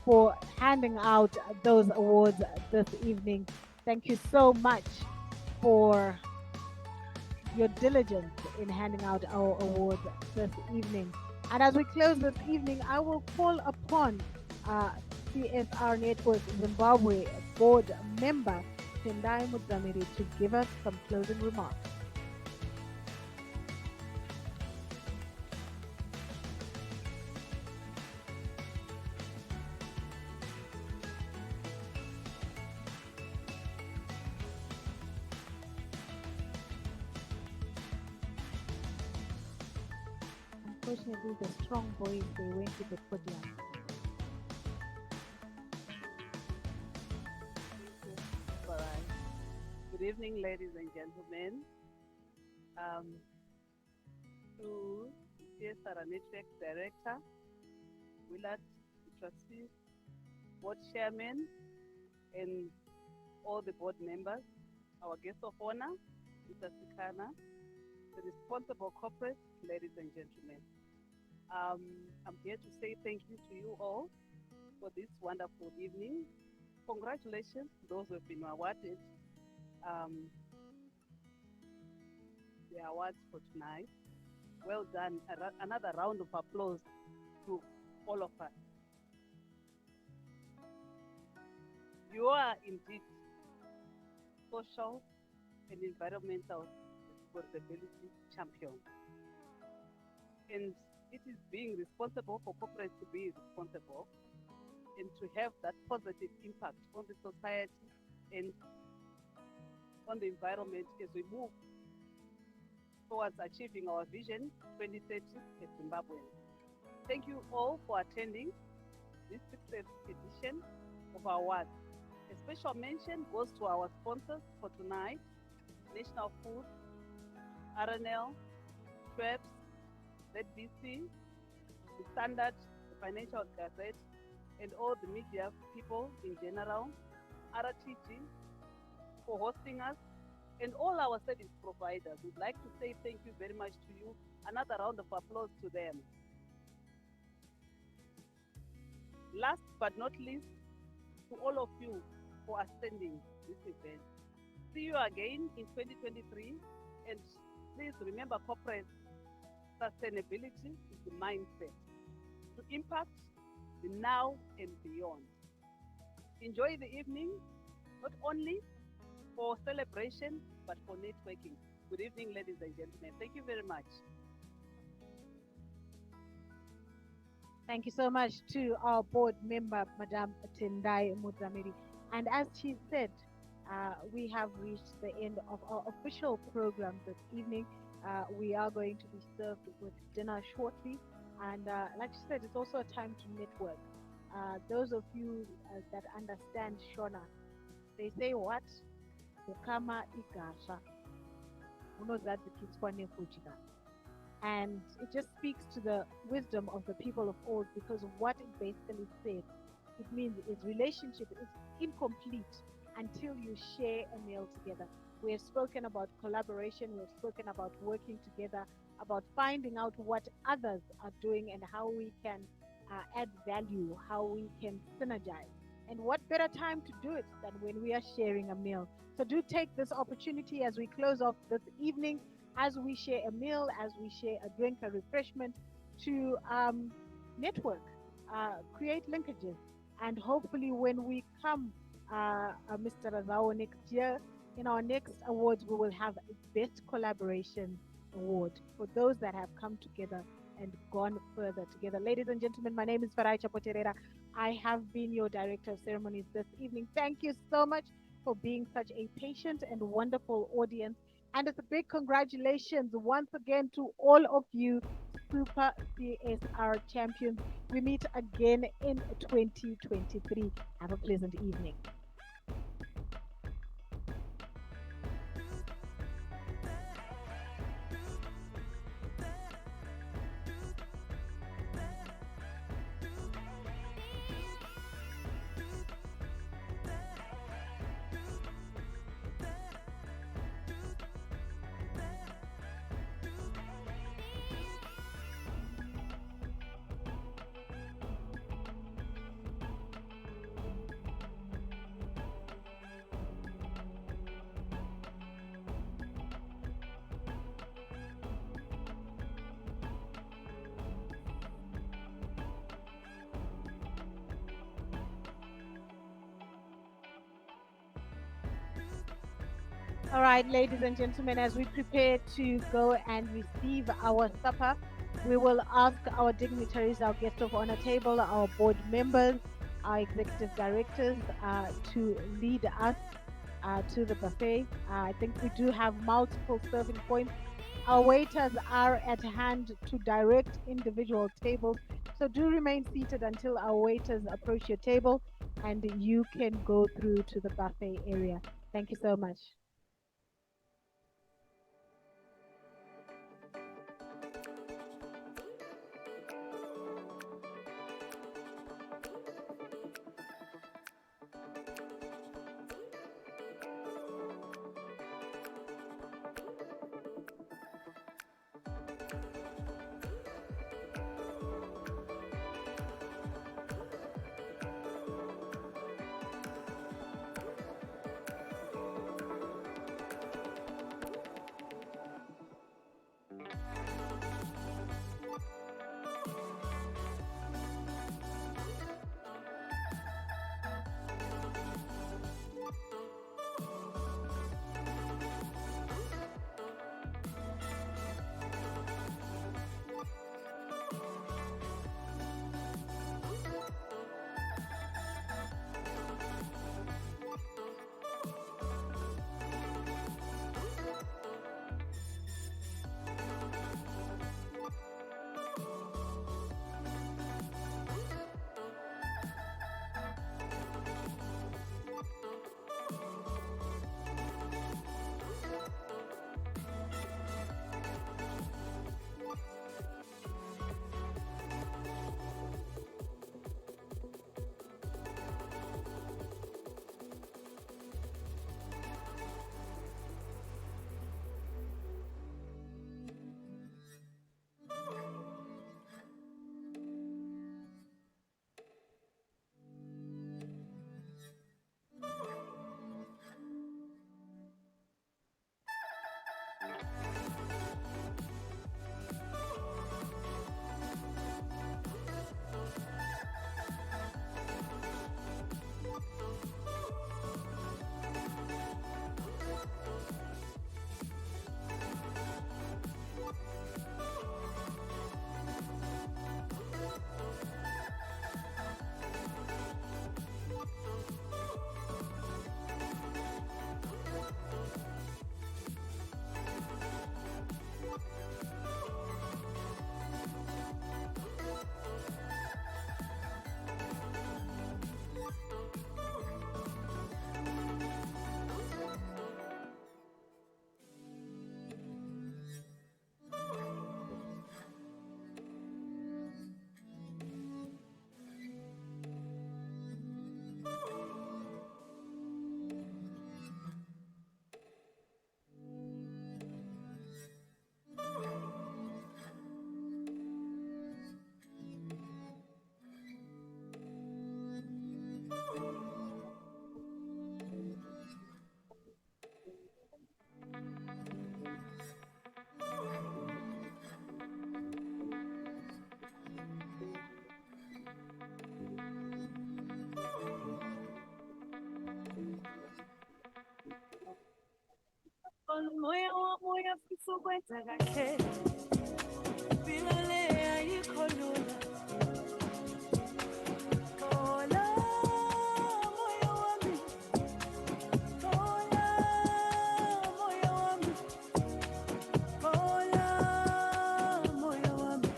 for handing out those awards this evening. Thank you so much for your diligence in handing out our awards this evening. And as we close this evening, I will call upon CSR Network Zimbabwe board member Tendai Mudzamiri to give us some closing remarks. Unfortunately, the strong boys, they went to the podium. Good evening, ladies and gentlemen. um, to CSR Network Director, Willard, the trustees, board chairman, and all the board members, our guest of honor, Mr. Sikana, the responsible corporate, ladies and gentlemen. Um, I'm here to say thank you to you all for this wonderful evening. Congratulations to those who have been awarded um, the awards for tonight. Well done. Another round of applause to all of us. You are indeed social and environmental responsibility champions. And it is being responsible for corporates to be responsible and to have that positive impact on the society and on the environment as we move towards achieving our vision 2030 at Zimbabwe. Thank you all for attending this 6th edition of our awards. A special mention goes to our sponsors for tonight, National Food, RNL, Schweppes, ZBC, the Standard, the Financial Gazette, and all the media people in general, RTG, for hosting us, and all our service providers. We'd like to say thank you very much to you. Another round of applause to them. Last but not least, to all of you for attending this event. See you again in 2023, and please remember corporate sustainability is the mindset to impact the now and beyond. Enjoy the evening, not only for celebration, but for networking. Good evening, ladies and gentlemen. Thank you very much. Thank you so much to our board member, Madame Tendai Muzamiri. And as she said, we have reached the end of our official program this evening. We are going to be served with dinner shortly. And like she said, it's also a time to network. Those of you that understand Shona, they say what? Ukama igasha. Unozadzikiswa nekudya. And it just speaks to the wisdom of the people of old, because what it basically says, it means is relationship is incomplete until you share a meal together. We have spoken about collaboration, we have spoken about working together, about finding out what others are doing and how we can add value, how we can synergize. And what better time to do it than when we are sharing a meal? So do take this opportunity as we close off this evening, as we share a meal, as we share a drink, a refreshment, to network, create linkages, and hopefully when we come, Mr. Razao, next year, in our next awards, we will have a Best Collaboration Award for those that have come together and gone further together. Ladies and gentlemen, my name is Farai Chapoterera. I have been your Director of Ceremonies this evening. Thank you so much for being such a patient and wonderful audience. And it's a big congratulations once again to all of you Super CSR champions. We meet again in 2023. Have a pleasant evening. All right, ladies and gentlemen, as we prepare to go and receive our supper, we will ask our dignitaries, our guest of honor table, our board members, our executive directors to lead us to the buffet. I think we do have multiple serving points. Our waiters are at hand to direct individual tables. So do remain seated until our waiters approach your table and you can go through to the buffet area. Thank you so much. Moya wami uyafisa ukwenza kahle, impilo le ayikho lula. Thola moya wami, thola moya wami, thola moya wami,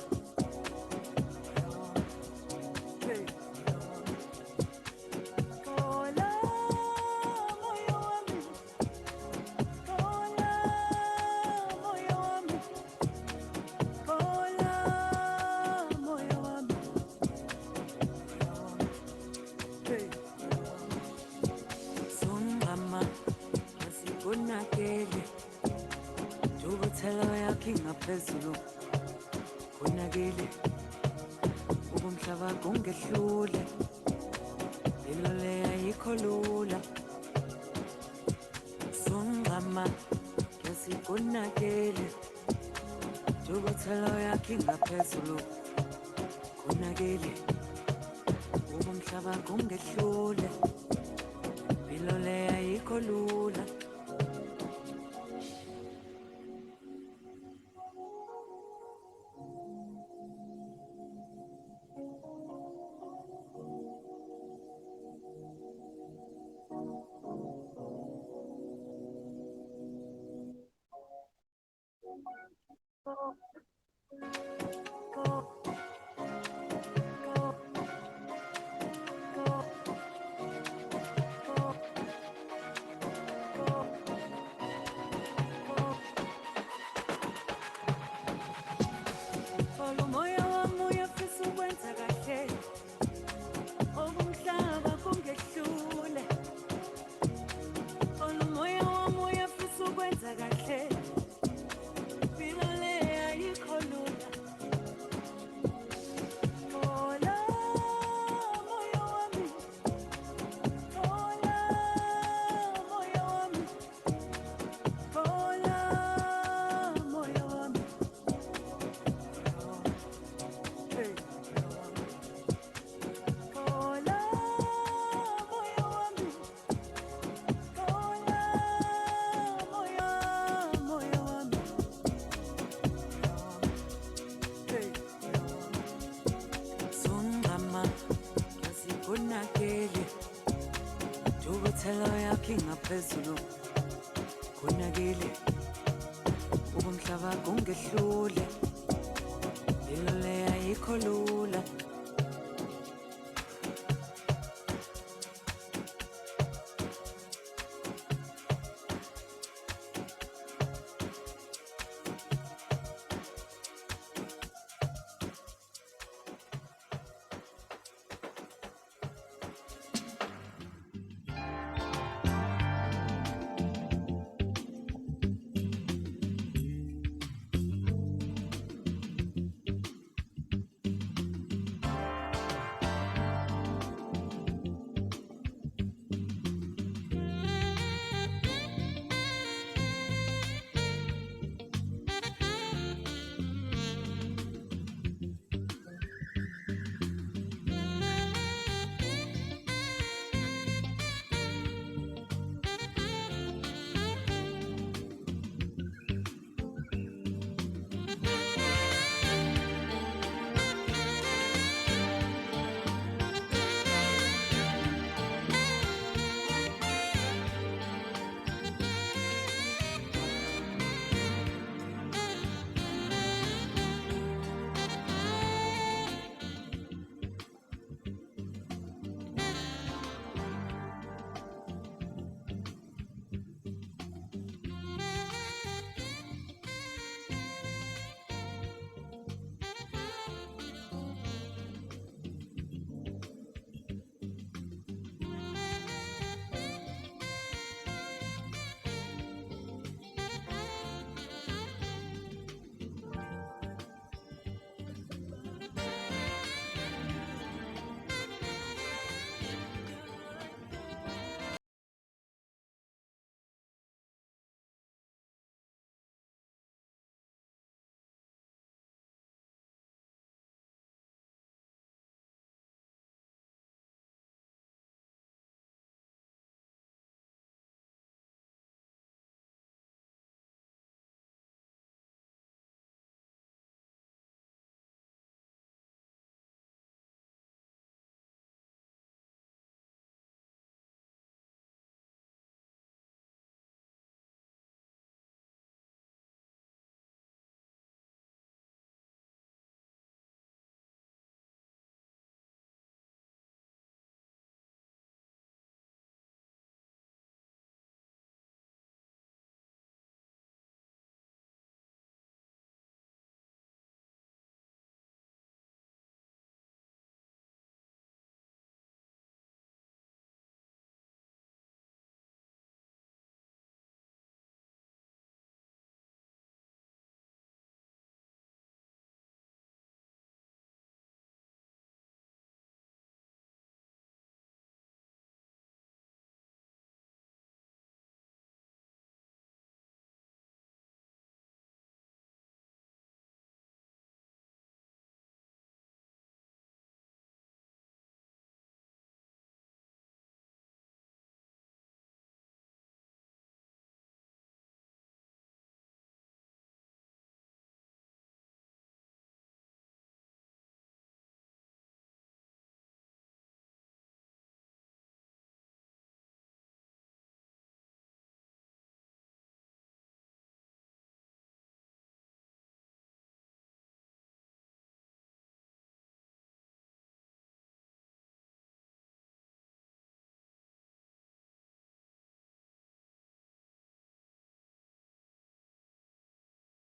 hey, thola moya wami, thola moya wami, thola moya wami, hey. Songama asikonakele, njengothela yakhe ngaphezulu konakele, ubumhlaba kungehlule, impilo le ayikho lula. Songama asikonakele, njengothela yakhe ngaphezulu konakele, ubumhlaba kungehlule, impilo le ayikho lula. inkinga phezulu konakele ubumhlaba kungehlule impilo le ayikho lula